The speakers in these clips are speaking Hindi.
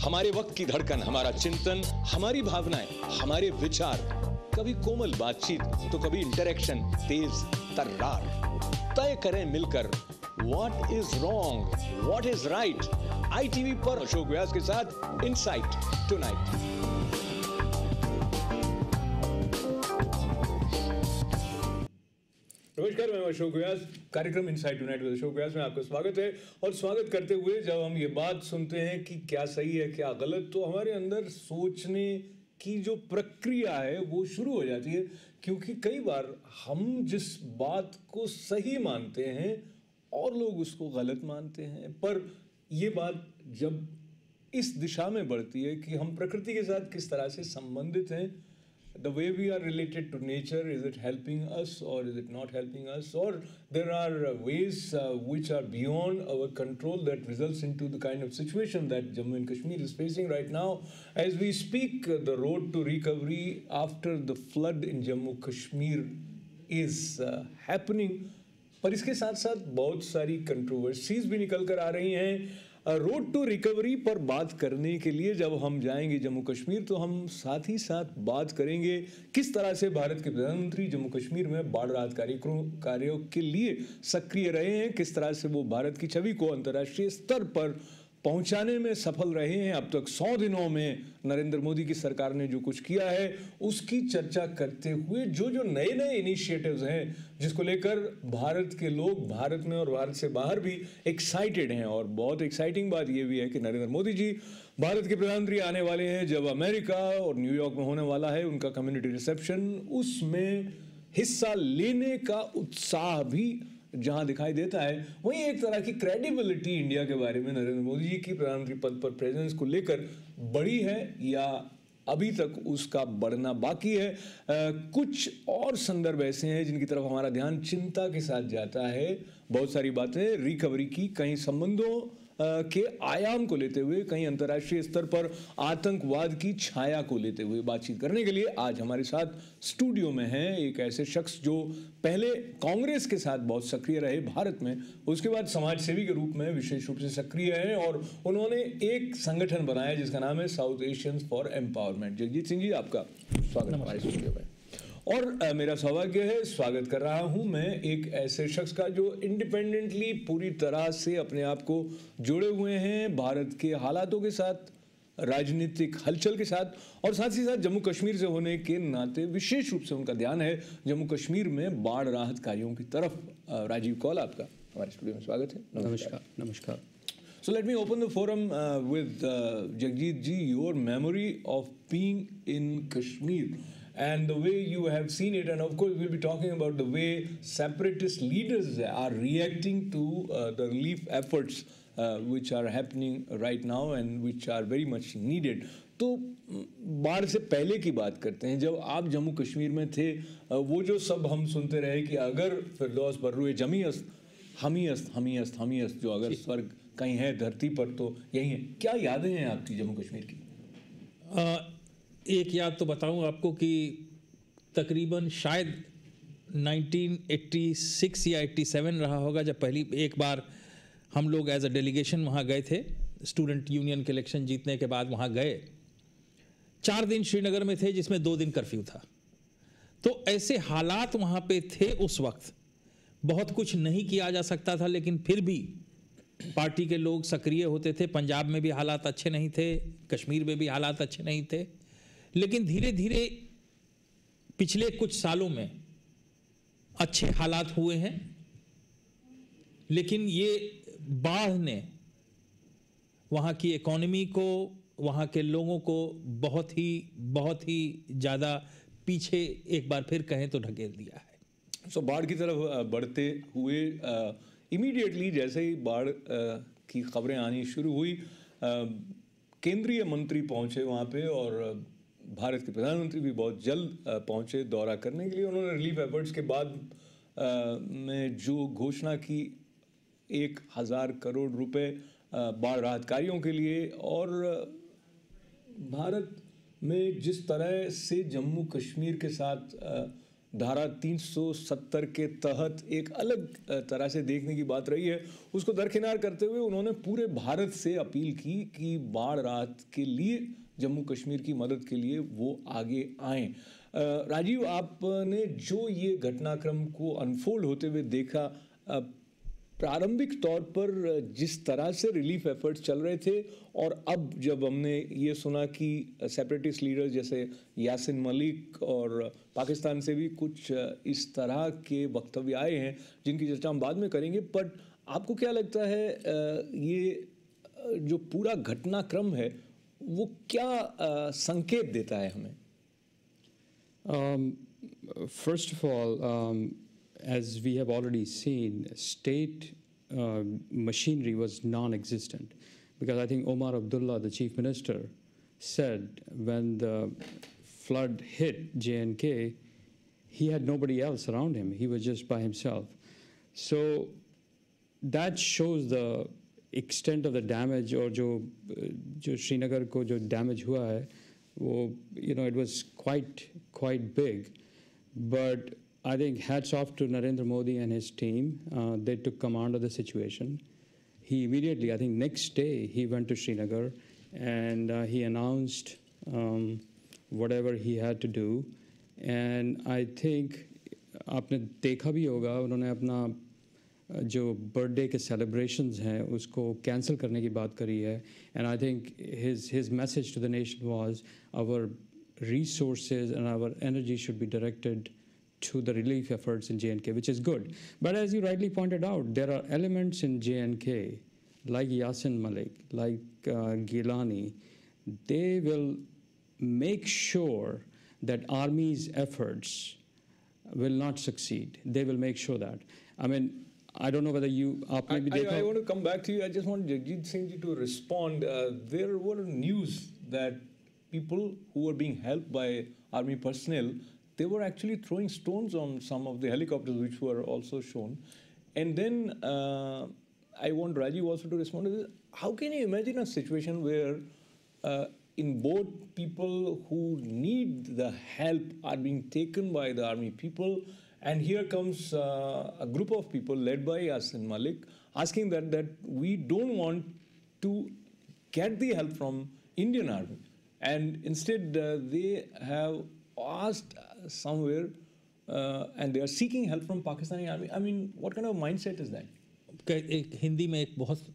हमारे वक्त की धड़कन, हमारा चिंतन, हमारी भावनाएं, हमारे विचार, कभी कोमल बातचीत तो कभी इंटरेक्शन तेज तर्रार। तय करें मिलकर what is wrong, what is right. ITV पर अशोक व्यास के साथ इनसाइट टुनाइट। नमस्कार, मैं अशोक व्यास। कार्यक्रम इनसाइट टुनाइट विद अशोक व्यास में आपका स्वागत है। और स्वागत करते हुए जब हम ये बात सुनते हैं कि क्या सही है क्या गलत, तो हमारे अंदर सोचने की जो प्रक्रिया है वो शुरू हो जाती है। क्योंकि कई बार हम जिस बात को सही मानते हैं और लोग उसको गलत मानते हैं, पर ये बात जब इस दिशा में बढ़ती है कि हम प्रकृति के साथ किस तरह से संबंधित हैं, the way we are related to nature, is it helping us or is it not helping us, or there are ways which are beyond our control that results into the kind of situation that Jammu and Kashmir is facing right now. As we speak, the road to recovery after the flood in Jammu Kashmir is happening. पर इसके साथ साथ बहुत सारी कंट्रोवर्सीज भी निकल कर आ रही हैं। रोड टू रिकवरी पर बात करने के लिए जब हम जाएंगे जम्मू कश्मीर, तो हम साथ ही साथ बात करेंगे किस तरह से भारत के प्रधानमंत्री जम्मू कश्मीर में बाढ़ राहत कार्यों के लिए सक्रिय रहे हैं, किस तरह से वो भारत की छवि को अंतर्राष्ट्रीय स्तर पर पहुंचाने में सफल रहे हैं। अब तक 100 दिनों में नरेंद्र मोदी की सरकार ने जो कुछ किया है उसकी चर्चा करते हुए जो जो नए नए इनिशिएटिव्स हैं जिसको लेकर भारत के लोग भारत में और भारत से बाहर भी एक्साइटेड हैं। और बहुत एक्साइटिंग बात यह भी है कि नरेंद्र मोदी जी भारत के प्रधानमंत्री आने वाले हैं जब अमेरिका और न्यूयॉर्क में होने वाला है उनका कम्युनिटी रिसेप्शन, उसमें हिस्सा लेने का उत्साह भी जहां दिखाई देता है, वहीं एक तरह की क्रेडिबिलिटी इंडिया के बारे में नरेंद्र मोदी जी की प्रधानमंत्री पद पर प्रेजेंस को लेकर बढ़ी है या अभी तक उसका बढ़ना बाकी है। कुछ और संदर्भ ऐसे हैं जिनकी तरफ हमारा ध्यान चिंता के साथ जाता है। बहुत सारी बातें रिकवरी की, कहीं संबंधों के आयाम को लेते हुए, कहीं अंतर्राष्ट्रीय स्तर पर आतंकवाद की छाया को लेते हुए बातचीत करने के लिए आज हमारे साथ स्टूडियो में हैं एक ऐसे शख्स जो पहले कांग्रेस के साथ बहुत सक्रिय रहे भारत में, उसके बाद समाज सेवी के रूप में विशेष रूप से सक्रिय हैं और उन्होंने एक संगठन बनाया जिसका नाम है South Asians for empowerment. Jagjit Singh ji, आपका स्वागत हमारे स्टूडियो में। और मेरा सौभाग्य है, स्वागत कर रहा हूं मैं एक ऐसे शख्स का जो इंडिपेंडेंटली पूरी तरह से अपने आप को जोड़े हुए हैं भारत के हालातों के साथ, राजनीतिक हलचल के साथ, और साथ ही साथ जम्मू कश्मीर से होने के नाते विशेष रूप से उनका ध्यान है जम्मू कश्मीर में बाढ़ राहत कार्यों की तरफ। राजीव कौल, आपका हमारे स्टूडियो में स्वागत है। नमस्कार। नमस्कार। So let me open the forum with Jagjit ji, your memory of being in Kashmir and the way you have seen it, and of course we'll be talking about the way separatist leaders are reacting to the relief efforts which are happening right now and which are very much needed. तो बाढ़ से पहले की बात करते हैं, जब आप जम्मू कश्मीर में थे, वो जो सब हम सुनते रहे कि अगर फिरदौस बर्रुए जमीयस्त हमीयस्त हमीयस्त हमीयस्त, जो अगर स्वर्ग कहीं है धरती पर तो यही है। क्या यादें हैं आपकी जम्मू कश्मीर की? एक याद तो बताऊं आपको कि तकरीबन शायद 1986 या 87 रहा होगा जब पहली एक बार हम लोग एज अ डेलीगेशन वहाँ गए थे। स्टूडेंट यूनियन के इलेक्शन जीतने के बाद वहाँ गए। 4 दिन श्रीनगर में थे जिसमें 2 दिन कर्फ्यू था। तो ऐसे हालात वहाँ पे थे उस वक्त। बहुत कुछ नहीं किया जा सकता था, लेकिन फिर भी पार्टी के लोग सक्रिय होते थे। पंजाब में भी हालात अच्छे नहीं थे, कश्मीर में भी हालात अच्छे नहीं थे, लेकिन धीरे धीरे पिछले कुछ सालों में अच्छे हालात हुए हैं। लेकिन ये बाढ़ ने वहाँ की इकोनॉमी को, वहाँ के लोगों को बहुत ही ज़्यादा पीछे एक बार फिर कहें तो ढकेल दिया है। सो बाढ़ की तरफ बढ़ते हुए इमीडिएटली जैसे ही बाढ़ की खबरें आनी शुरू हुई, केंद्रीय मंत्री पहुंचे वहाँ पे और भारत के प्रधानमंत्री भी बहुत जल्द पहुंचे दौरा करने के लिए। उन्होंने रिलीफ एफर्ट्स के बाद में जो घोषणा की 1000 करोड़ रुपए बाढ़ राहत कार्यों के लिए, और भारत में जिस तरह से जम्मू कश्मीर के साथ धारा 370 के तहत एक अलग तरह से देखने की बात रही है, उसको दरकिनार करते हुए उन्होंने पूरे भारत से अपील की कि बाढ़ राहत के लिए जम्मू कश्मीर की मदद के लिए वो आगे आएं। राजीव, आपने जो ये घटनाक्रम को अनफोल्ड होते हुए देखा, प्रारंभिक तौर पर जिस तरह से रिलीफ एफर्ट्स चल रहे थे और अब जब हमने ये सुना कि सेपरेटिस्ट लीडर जैसे यासिन मलिक और पाकिस्तान से भी कुछ इस तरह के वक्तव्य आए हैं जिनकी चर्चा हम बाद में करेंगे, पर आपको क्या लगता है ये जो पूरा घटनाक्रम है वो क्या संकेत देता है हमें? First of all, as we have already seen, state machinery was non-existent, because I think Omar Abdullah, the chief minister, said when the flood hit J&K, he had nobody else around him. He was just by himself. So that shows the extent of the damage, or जो श्रीनगर को जो damage हुआ है, वो, it was quite big. But I think hats off to Narendra Modi and his team. They took command of the situation. He immediately, I think next day, he went to Srinagar and he announced whatever he had to do. And I think आपने देखा भी होगा, उन्होंने अपना जो बर्थडे के celebrations हैं उसको cancel करने की बात करी है. And I think his message to the nation was our resources and our energy should be directed to the relief efforts in J&K, which is good. But as you rightly pointed out, there are elements in J&K, like Yasin Malik, like Gilani, they will make sure that army's efforts will not succeed. They will make sure that. I mean, I don't know whether you... I want to come back to you. I just want Jagjit Singh ji to respond. There were news that people who were being helped by army personnel, they were actually throwing stones on some of the helicopters, which were also shown. And then I want Rajiv also to respond to this. How can you imagine a situation where in both people who need the help are being taken by the army people, and here comes a group of people led by Yasin Malik asking that we don't want to get the help from Indian army. And instead they have asked somewhere and they are seeking help from Pakistani army. I mean, what kind of mindset is that? एक हिंदी में एक बहुत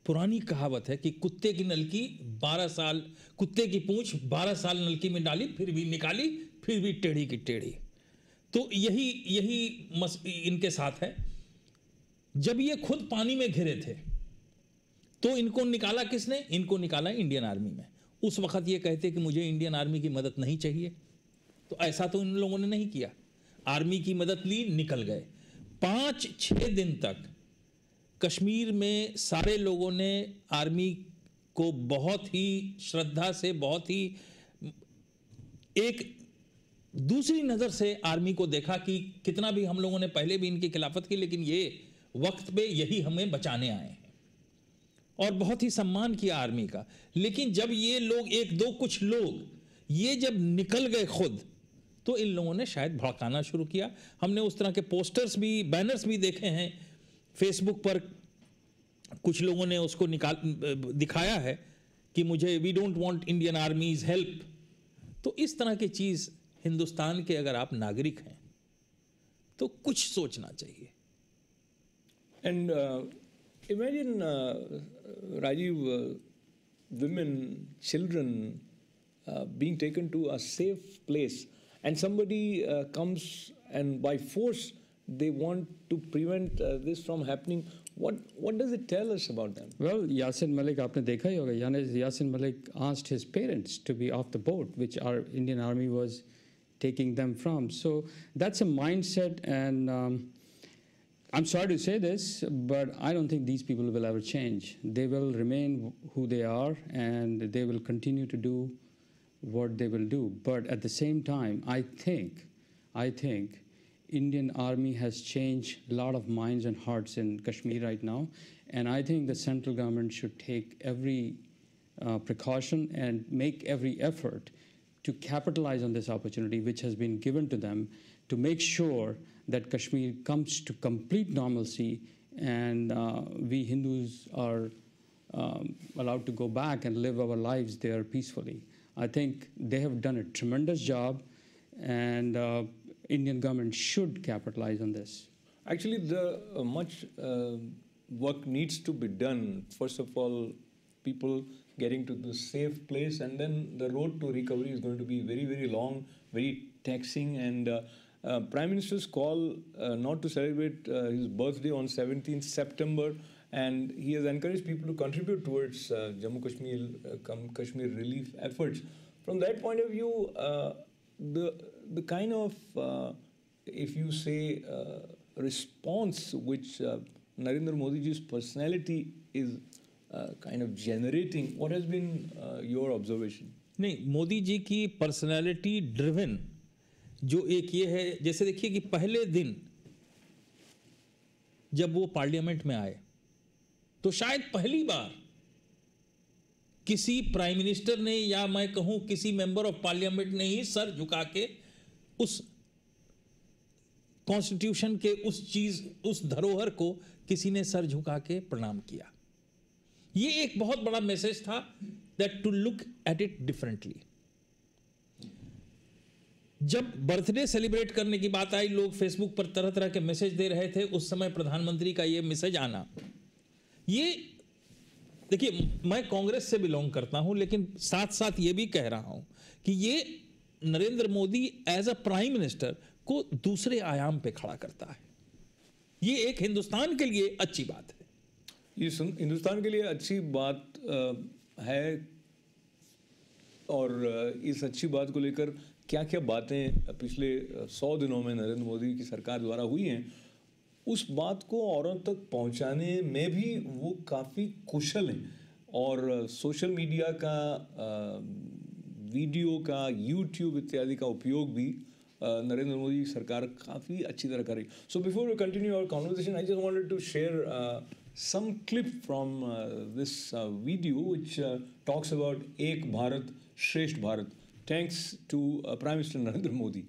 पुरानी कहावत है कि कुत्ते की नलकी 12 साल, कुत्ते की पूंछ 12 साल नलकी में डाली फिर भी निकाली, फिर भी टेढ़ी की टेढ़ी. तो यही इनके साथ है. जब ये खुद पानी में घिरे थे तो इनको निकाला किसने? इनको निकाला इंडियन आर्मी में. उस वक्त ये कहते कि मुझे इंडियन आर्मी की मदद नहीं चाहिए, तो ऐसा तो इन लोगों ने नहीं किया. आर्मी की मदद ली, निकल गए. 5-6 दिन तक कश्मीर में सारे लोगों ने आर्मी को बहुत ही श्रद्धा से, बहुत ही एक दूसरी नज़र से आर्मी को देखा कि कितना भी हम लोगों ने पहले भी इनकी खिलाफत की, लेकिन ये वक्त पे यही हमें बचाने आए हैं, और बहुत ही सम्मान किया आर्मी का. लेकिन जब ये लोग कुछ लोग ये जब निकल गए खुद, तो इन लोगों ने शायद भड़काना शुरू किया. हमने उस तरह के पोस्टर्स भी, बैनर्स भी देखे हैं फेसबुक पर. कुछ लोगों ने उसको दिखाया है कि मुझे we don't want Indian army's help. तो इस तरह की चीज़ हिंदुस्तान के अगर आप नागरिक हैं तो कुछ सोचना चाहिए. And imagine, Rajiv, women, children being taken to a safe place, and somebody comes and by force they want to prevent this from happening. What does it tell us about them? Well, Yasin Malik, आपने देखा ही होगा. Yasin Malik asked his parents to be off the boat, which our Indian Army was taking them from. So that's a mindset, and I'm sorry to say this, but I don't think these people will ever change. They will remain who they are, and they will continue to do what they will do. But at the same time, I think Indian Army has changed a lot of minds and hearts in Kashmir right now, and I think the central government should take every precaution and make every effort to capitalize on this opportunity which has been given to them to make sure that Kashmir comes to complete normalcy and we Hindus are allowed to go back and live our lives there peacefully. I think they have done a tremendous job, and Indian government should capitalize on this. Actually, the much work needs to be done. First of all, people getting to the safe place, and then the road to recovery is going to be very, very long, very taxing. And Prime Minister's call not to celebrate his birthday on 17th September, and he has encouraged people to contribute towards Jammu Kashmir relief efforts. From that point of view, the kind of, if you say, response which Narendra Modi's personality is kind of generating, what has been your observation? नहीं, मोदी जी की पर्सनालिटी ड्रिवन जो एक ये है, जैसे देखिए कि पहले दिन जब वो पार्लियामेंट में आए तो शायद पहली बार किसी प्राइम मिनिस्टर ने, या मैं कहूं किसी मेंबर ऑफ पार्लियामेंट ने ही सर झुका के उस कॉन्स्टिट्यूशन के उस धरोहर को किसी ने सर झुका के प्रणाम किया। ये एक बहुत बड़ा मैसेज था that to look at it differently. जब बर्थडे सेलिब्रेट करने की बात आई, लोग फेसबुक पर तरह तरह के मैसेज दे रहे थे। उस समय प्रधानमंत्री का ये मैसेज आना, ये देखिए, मैं कांग्रेस से बिलोंग करता हूं, लेकिन साथ साथ ये भी कह रहा हूं कि ये Narendra Modi as a prime minister को दूसरे आयाम पे खड़ा करता है। ये एक हिंदुस्तान के लिए अच्छी बात है। ये हिंदुस्तान के लिए अच्छी बात है, और इस अच्छी बात को लेकर क्या क्या बातें पिछले 100 दिनों में नरेंद्र मोदी की सरकार द्वारा हुई हैं, उस बात को औरों तक पहुंचाने में भी वो काफ़ी कुशल हैं। और सोशल मीडिया का, वीडियो का, यूट्यूब इत्यादि का उपयोग भी नरेंद्र मोदी की सरकार काफ़ी अच्छी तरह कर रही। So before we continue our conversation, I just wanted to share some clip from this video which talks about Ek Bharat, Shresht Bharat, thanks to Prime Minister Narendra Modi.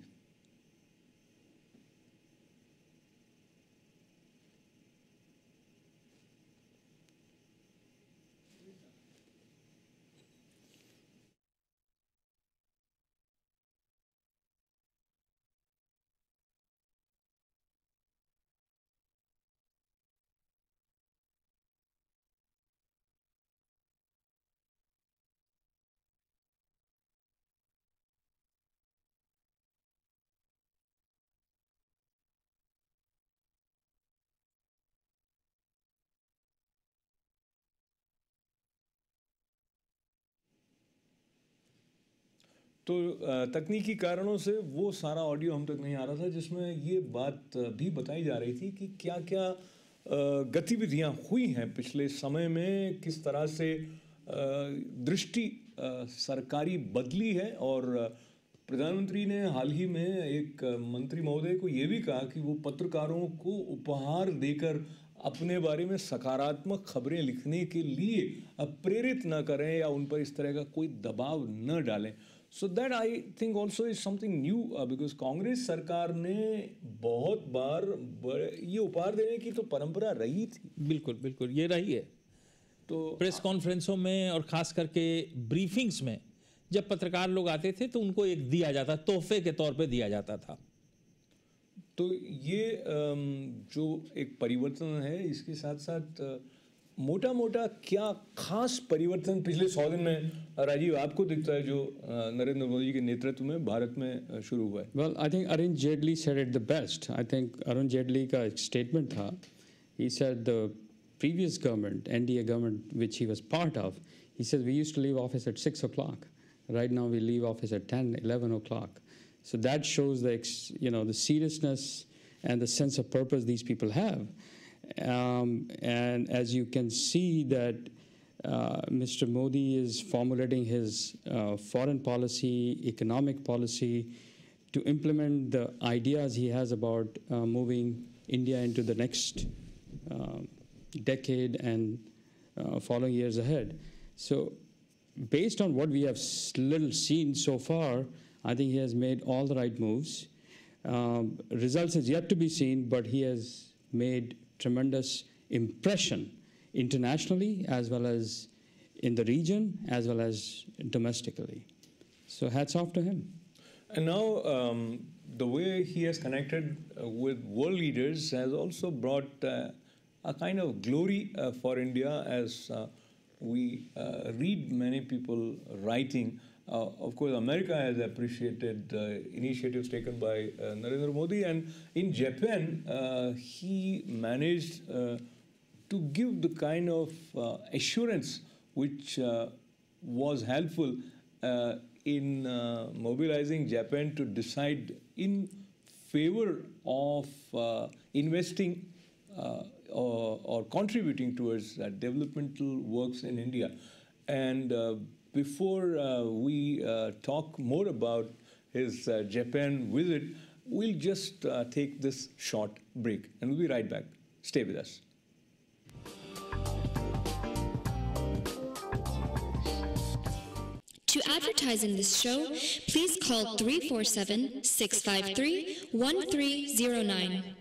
तो तकनीकी कारणों से वो सारा ऑडियो हम तक नहीं आ रहा था जिसमें ये बात भी बताई जा रही थी कि क्या क्या गतिविधियां हुई हैं पिछले समय में, किस तरह से दृष्टि सरकारी बदली है। और प्रधानमंत्री ने हाल ही में एक मंत्री महोदय को ये भी कहा कि वो पत्रकारों को उपहार देकर अपने बारे में सकारात्मक खबरें लिखने के लिए प्रेरित न करें या उन पर इस तरह का कोई दबाव न डालें। So that I think also is something new because Congress सरकार ने बहुत बार ये उपहार देने की तो परंपरा रही थी। बिल्कुल बिल्कुल, ये रही है। तो प्रेस कॉन्फ्रेंसों में और खास करके ब्रीफिंग्स में जब पत्रकार लोग आते थे तो उनको एक दिया जाता, तोहफे के तौर पे दिया जाता था। तो ये जो एक परिवर्तन है, इसके साथ साथ मोटा मोटा क्या खास परिवर्तन पिछले 100 दिन में राजीव आपको दिखता है जो नरेंद्र मोदी के नेतृत्व में भारत में शुरू हुआ है? Well, I think Arun Jaitley said it the best. I think Arun Jaitley का एक statement था. He said the previous government, NDA government, which he was part of, he said we used to leave office at 6 o'clock. Right now we leave office at 10, 11 o'clock. So that shows the seriousness and the sense of purpose these people have. And as you can see that Mr. Modi is formulating his foreign policy, economic policy to implement the ideas he has about moving India into the next decade and following years ahead. So based on what we have little seen so far, I think he has made all the right moves. Results is yet to be seen, but he has made tremendous impression internationally, as well as in the region, as well as domestically. So hats off to him. And now the way he has connected with world leaders has also brought a kind of glory for India, as we read many people writing. Of course, America has appreciated initiatives taken by Narendra Modi, and in Japan, he managed to give the kind of assurance which was helpful in mobilizing Japan to decide in favor of investing or contributing towards developmental works in India. And before we talk more about his Japan visit, we'll just take this short break and we'll be right back. Stay with us. To advertise in this show, please call 347-653-1309.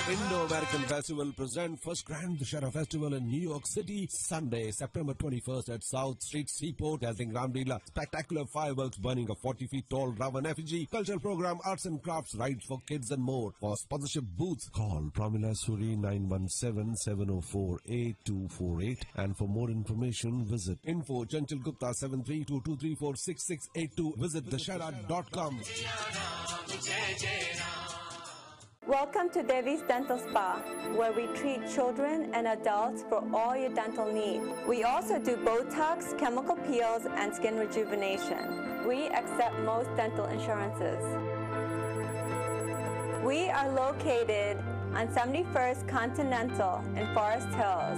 Indo-American Festival present first Grand Dussehra Festival in New York City, Sunday, September 21st at South Street Seaport, dazzling Ramlila, spectacular fireworks, burning a 40 feet tall Ravan effigy, cultural program, arts and crafts, rides for kids and more. For sponsorship booths, call Pramila Suri 917-704-8248, and for more information, visit info Chanchal Gupta 7322346682. Visit dussehra.com. Welcome to Devi's Dental Spa, where we treat children and adults for all your dental needs. We also do Botox, chemical peels, and skin rejuvenation. We accept most dental insurances. We are located on 71st Continental in Forest Hills.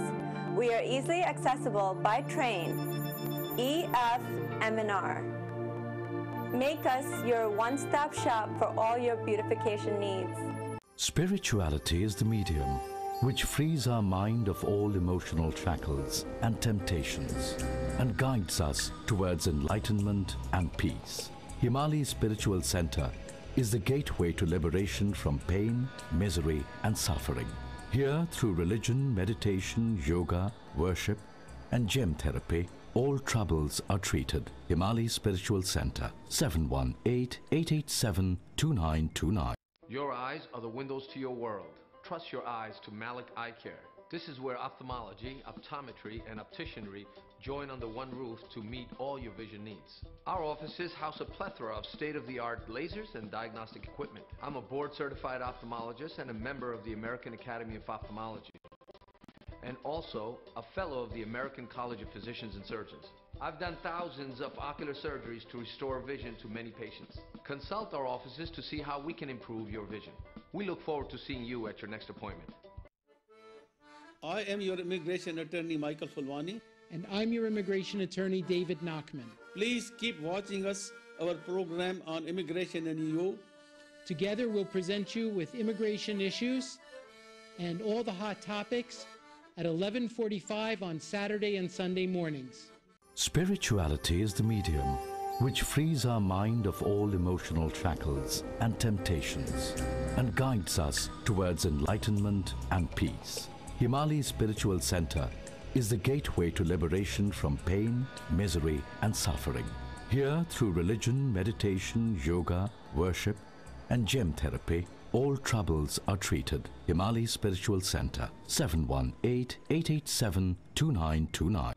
We are easily accessible by train, EF, M&R. Make us your one-stop shop for all your beautification needs. Spirituality is the medium which frees our mind of all emotional shackles and temptations and guides us towards enlightenment and peace. Himali Spiritual Center is the gateway to liberation from pain, misery, and suffering. Here, through religion, meditation, yoga, worship, and gem therapy, all troubles are treated. Himali Spiritual Center, 718-887-2929. Your eyes are the windows to your world. Trust your eyes to Malik Eye Care. This is where ophthalmology, optometry, and opticianry join under one roof to meet all your vision needs. Our offices house a plethora of state-of-the-art lasers and diagnostic equipment. I'm a board-certified ophthalmologist and a member of the American Academy of Ophthalmology, and also a fellow of the American College of Physicians and Surgeons. I've done thousands of ocular surgeries to restore vision to many patients. Consult our offices to see how we can improve your vision. We look forward to seeing you at your next appointment. I am your immigration attorney, Michael Fulwani. And I'm your immigration attorney, David Nachman. Please keep watching us, our program on immigration and EU. Together, we'll present you with immigration issues and all the hot topics at 11:45 on Saturday and Sunday mornings. Spirituality is the medium which frees our mind of all emotional shackles and temptations and guides us towards enlightenment and peace. Himali Spiritual Center is the gateway to liberation from pain, misery, and suffering. Here, through religion, meditation, yoga, worship, and gem therapy, all troubles are treated. Himali Spiritual Center, 718-887-2929.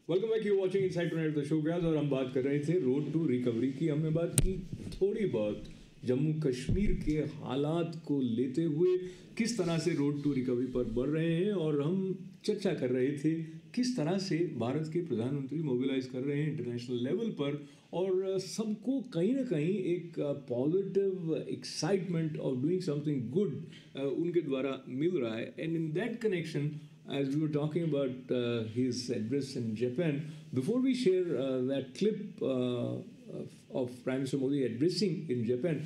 Welcome back, you watching inside tonight the show Vyas, और हम बात कर रहे थे रोड टू रिकवरी की। हमने बात की थोड़ी बहुत जम्मू कश्मीर के हालात को लेते हुए, किस तरह से रोड टू रिकवरी पर बढ़ रहे हैं, और हम चर्चा कर रहे थे किस तरह से भारत के प्रधानमंत्री मोबिलाइज कर रहे हैं इंटरनेशनल लेवल पर, और सबको कहीं ना कहीं एक positive excitement of doing something good उनके द्वारा मिल रहा है। And in that connection, as we were talking about his address in Japan, before we share that clip of Prime Minister Modi addressing in Japan,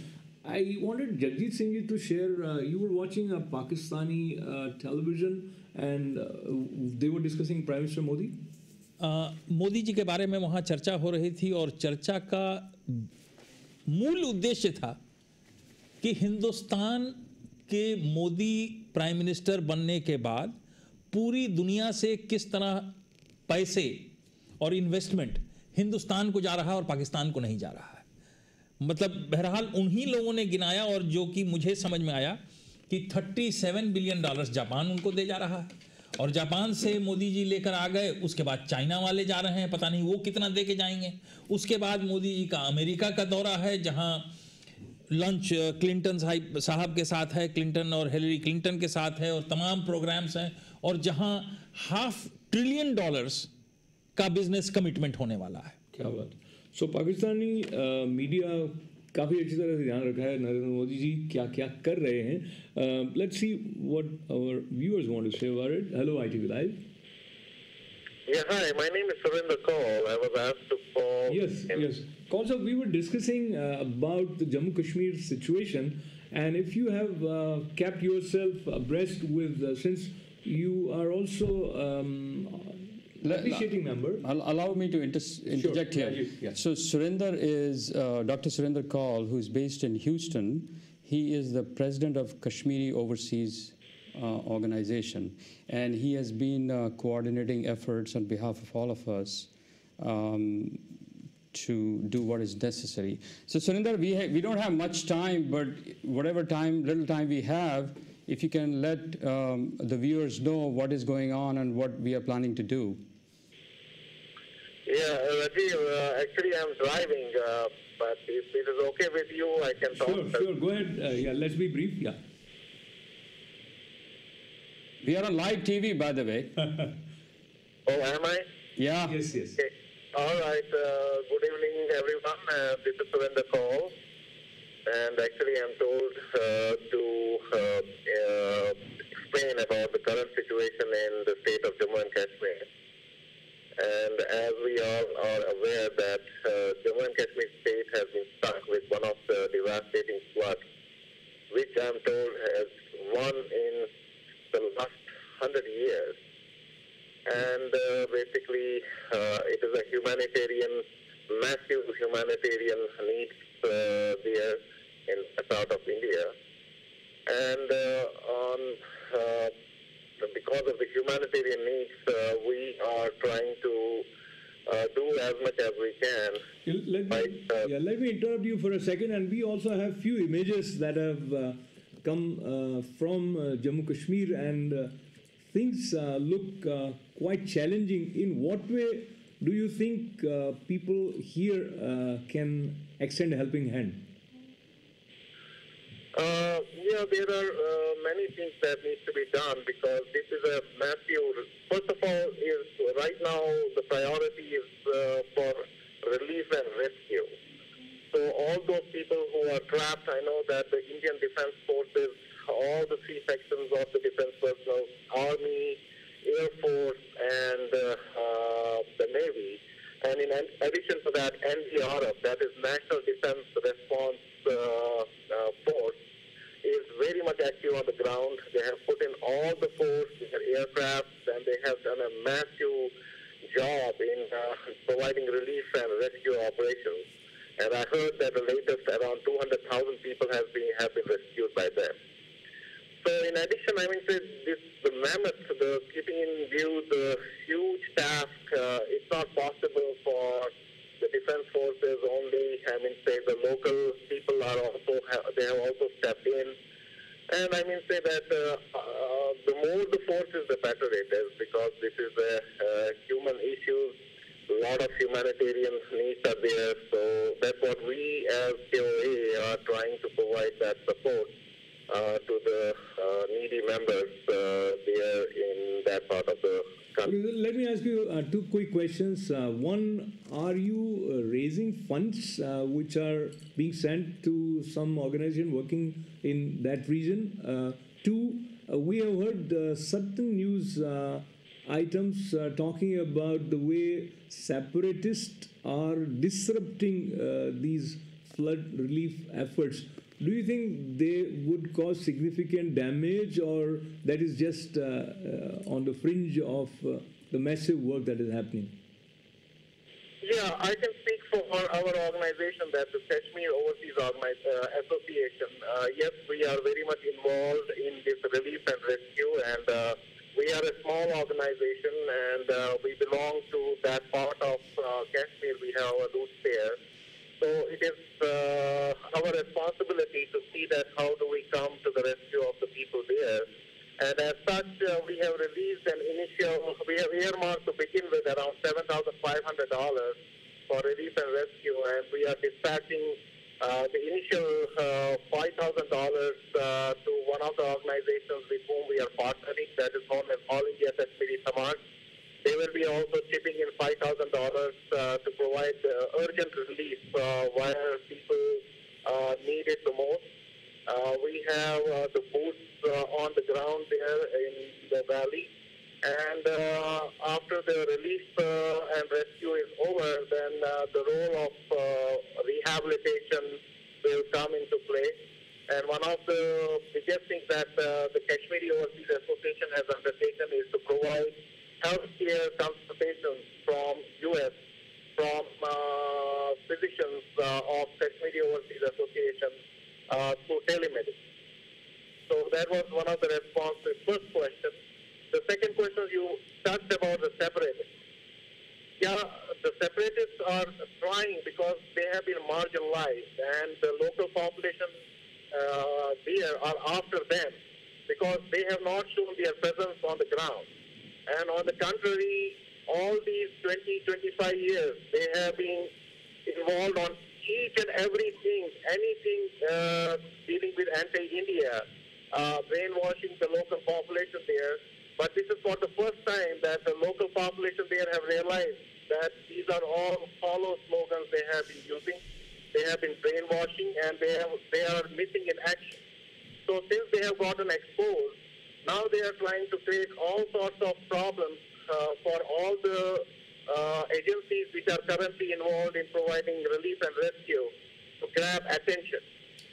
I wanted Jagjit Singh ji to share. You were watching a Pakistani television, and they were discussing Prime Minister Modi. Modi ji के बारे में वहाँ चर्चा हो रही थी और चर्चा का मूल उद्देश्य था कि हिंदुस्तान के मोदी प्राइम मिनिस्टर बनने के बाद पूरी दुनिया से किस तरह पैसे और इन्वेस्टमेंट हिंदुस्तान को जा रहा है और पाकिस्तान को नहीं जा रहा है। मतलब बहरहाल उन्हीं लोगों ने गिनाया और जो कि मुझे समझ में आया कि $37 बिलियन जापान उनको दे जा रहा है और जापान से मोदी जी लेकर आ गए। उसके बाद चाइना वाले जा रहे हैं, पता नहीं वो कितना दे के जाएंगे। उसके बाद मोदी जी का अमेरिका का दौरा है जहां लंच क्लिंटन साहब के साथ है, क्लिंटन और हिलरी क्लिंटन के साथ है और तमाम प्रोग्राम्स हैं और जहां $500 बिलियन का बिजनेस कमिटमेंट होने वाला है। क्या बात। सो पाकिस्तानी मीडिया काफ़ी अच्छी तरह से ध्यान रखा है नरेंद्र मोदी जी क्या क्या कर रहे हैं। Let's see what our viewers want to say about it. Hello ITV Live. Yeah, hi, my name is Surinder Kaul. I was asked to call. Yes. Kaul sir, we were discussing about the Jammu Kashmir situation, and if you have kept yourself abreast with, since you are also appreciating member. Allow me to interject here. Yeah. So Surinder is Dr. Surinder Kaul, who is based in Houston. He is the president of Kashmiri Overseas Organization, and he has been coordinating efforts on behalf of all of us to do what is necessary. So Surinder, we don't have much time, but whatever little time we have, if you can let the viewers know what is going on and what we are planning to do. Yeah, Rajeev, actually I'm driving, but if it is okay with you, I can talk. Sure, go ahead. Yeah, let's be brief. Yeah. We are on live TV, by the way. Oh, am I? Yeah. Yes. Okay. All right. Good evening, everyone. This is Surinder Kaul. And actually, I'm told to explain about the current situation in the state of Jammu and Kashmir. And as we all are aware that Jammu and Kashmir state has been stuck with one of the devastating floods, which I'm told has won in the last 100 years. And basically, it is a massive humanitarian need there in the south of India. And because of the humanitarian needs, we are trying to do as much as we can. Let me interrupt you for a second. And we also have few images that have come from Jammu Kashmir, and things look quite challenging. In what way do you think people here can extend a helping hand? There are many things that need to be done because this is a massive. First of all, right now the priority is for relief and rescue. So all those people who are trapped, I know that the Indian Defense Forces, all the three sections of the defense personnel, Army, Air Force, and the Navy, and in addition to that, NDRF, that is National Defense Response Force, is very much active on the ground. They have put in all the force, their aircraft, and they have done a massive job in providing relief and rescue operations. And I heard that the latest around 200,000 people have been rescued by them. So in addition, the mammoth, keeping in view the huge task, it's not possible for the defense forces only. The local people they have also stepped in. And that the more the forces, the better it is, because this is a human issue. A lot of humanitarian needs are there. So that's what we as KOA are trying to provide that support to the needy members there in that part of the country. Let me ask you two quick questions. One, are you raising funds which are being sent to some organization working in that region? Two, we have heard certain news items talking about the way separatists are disrupting these flood relief efforts. do you think they would cause significant damage, or that is just on the fringe of the massive work that is happening? Yeah, I can speak for our organization, that the Kashmir Overseas Association. Yes, we are very much involved in this relief and rescue, and we are a small organization, and we belong to that part of Kashmir. We have our roots there. So it is our responsibility to see that how do we come to the rescue of the people there. And as such, we have released an initial, we have earmarked to begin with around $7,500 for relief and rescue, and we are dispatching the initial $5,000 to one of the organizations with whom we are partnering, that is known as All India Kashmiri Samaj. They will be also chipping in $5,000 to provide urgent relief where people need it the most. We have the boots on the ground there in the valley, and after the relief and rescue is over, then the role of rehabilitation will come into play. And one of the biggest things that the Kashmiri Overseas Association has undertaken is to provide healthcare consultations from U.S., from physicians of Kashmiri Overseas Association through telemedicine. So that was one of the responses to the first question. The second question, you touched about the separatists. Yeah, the separatists are trying because they have been marginalized, and the local population there are after them because they have not shown their presence on the ground. And on the contrary, all these 20, 25 years, they have been involved on each and everything, anything dealing with anti-India, brainwashing the local population there. But this is for the first time that the local population there have realized that these are all hollow slogans they have been using. They have been brainwashing, and they are missing in action. So since they have gotten exposed, now they are trying to create all sorts of problems for all the agencies which are currently involved in providing relief and rescue to grab attention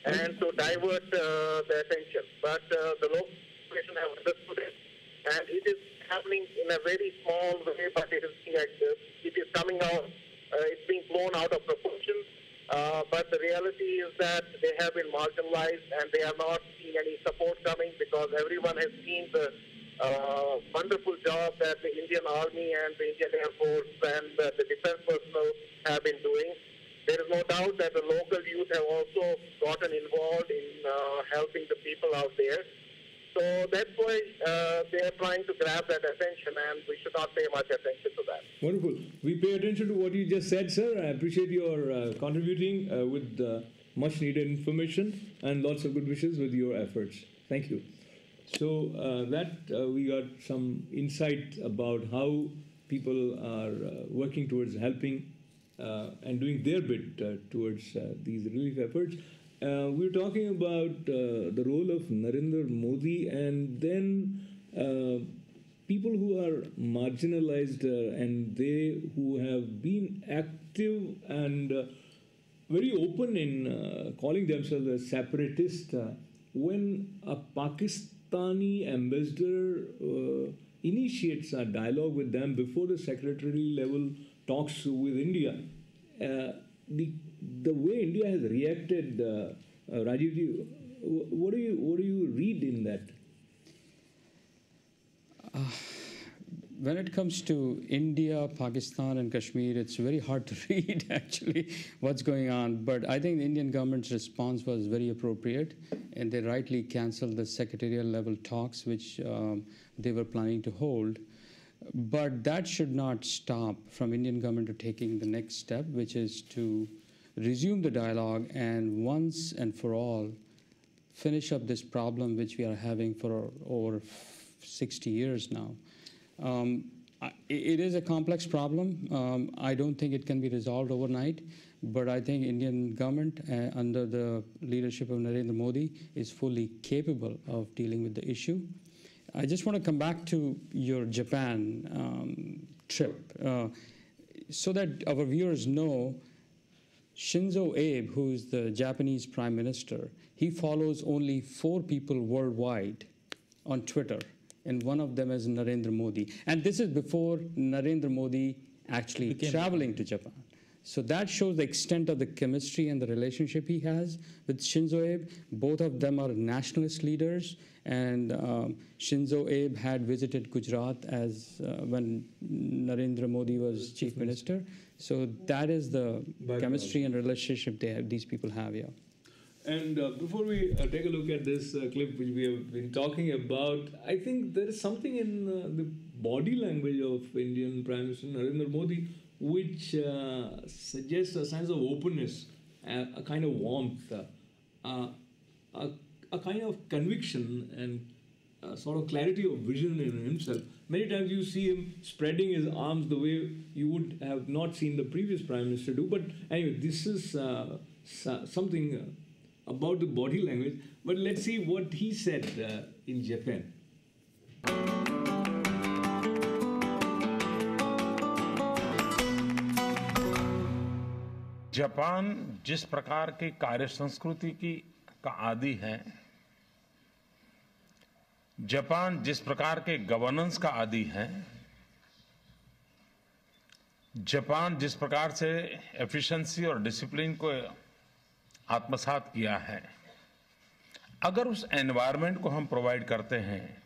and to divert the attention. But the local population have understood it, and it is happening in a very small way, but it is coming out, it's being blown out of proportion. But the reality is that they have been marginalized, and they are not seeing any support coming because everyone has seen the wonderful job that the Indian Army and the Indian Air Force and the defense personnel have been doing. There is no doubt that the local youth have also gotten involved in helping the people out there. So that's why they are trying to grab that attention, and we should not pay much attention to that. Wonderful. We pay attention to what you just said, sir. I appreciate your contributing with much needed information and lots of good wishes with your efforts. Thank you. So we got some insight about how people are working towards helping and doing their bit towards these relief efforts. We're talking about the role of Narendra Modi, and then people who are marginalized and they who have been active and very open in calling themselves a separatist. When a Pakistani ambassador initiates a dialogue with them before the secretary level talks with India, the way India has reacted, Rajeev, what do you read in that? When it comes to India, Pakistan, and Kashmir, it's very hard to read actually what's going on. But I think the Indian government's response was very appropriate, and they rightly canceled the secretarial level talks which they were planning to hold. But that should not stop from Indian government to taking the next step, which is to resume the dialogue and once and for all finish up this problem which we are having for over 60 years now. It is a complex problem. I don't think it can be resolved overnight, but I think Indian government under the leadership of Narendra Modi is fully capable of dealing with the issue. I just want to come back to your Japan trip so that our viewers know Shinzo Abe, who is the Japanese Prime Minister, he follows only 4 people worldwide on Twitter, and one of them is Narendra Modi. And this is before Narendra Modi actually traveling to Japan. So that shows the extent of the chemistry and the relationship he has with Shinzo Abe. Both of them are nationalist leaders, and Shinzo Abe had visited Gujarat as when Narendra Modi was chief minister. So that is the chemistry and relationship these people have, yeah. And before we take a look at this clip which we have been talking about, I think there is something in the body language of Indian Prime Minister Narendra Modi which suggests a sense of openness, a kind of warmth, a kind of conviction and sort of clarity of vision in himself. Many times you see him spreading his arms the way you would have not seen the previous Prime Minister do. But anyway, this is something about the body language. But let's see what he said in Japan. Japan जिस प्रकार की कार्य संस्कृति का आदी है, जापान जिस प्रकार के गवर्नेंस का आदी है, जापान जिस प्रकार से एफिशिएंसी और डिसिप्लिन को आत्मसात किया है, अगर उस एनवायरनमेंट को हम प्रोवाइड करते हैं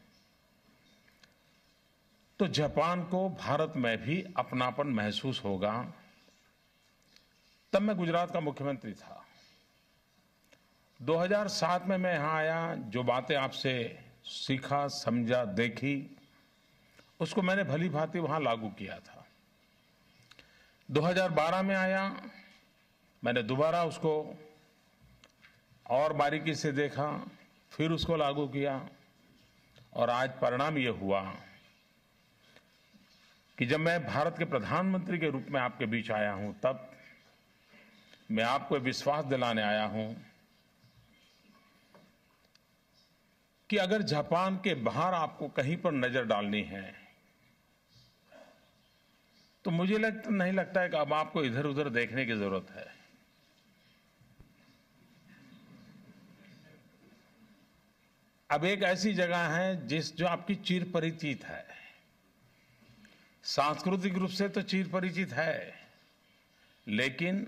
तो जापान को भारत में भी अपनापन महसूस होगा। तब मैं गुजरात का मुख्यमंत्री था। 2007 में मैं यहां आया, जो बातें आपसे सीखा, समझा, देखी, उसको मैंने भली भांति वहां लागू किया था। 2012 में आया, मैंने दोबारा उसको और बारीकी से देखा, फिर उसको लागू किया, और आज परिणाम ये हुआ कि जब मैं भारत के प्रधानमंत्री के रूप में आपके बीच आया हूं, तब मैं आपको विश्वास दिलाने आया हूं कि अगर जापान के बाहर आपको कहीं पर नजर डालनी है तो मुझे नहीं लगता है कि अब आपको इधर उधर देखने की जरूरत है। अब एक ऐसी जगह है जो आपकी चिर परिचित है, सांस्कृतिक रूप से तो चिर परिचित है, लेकिन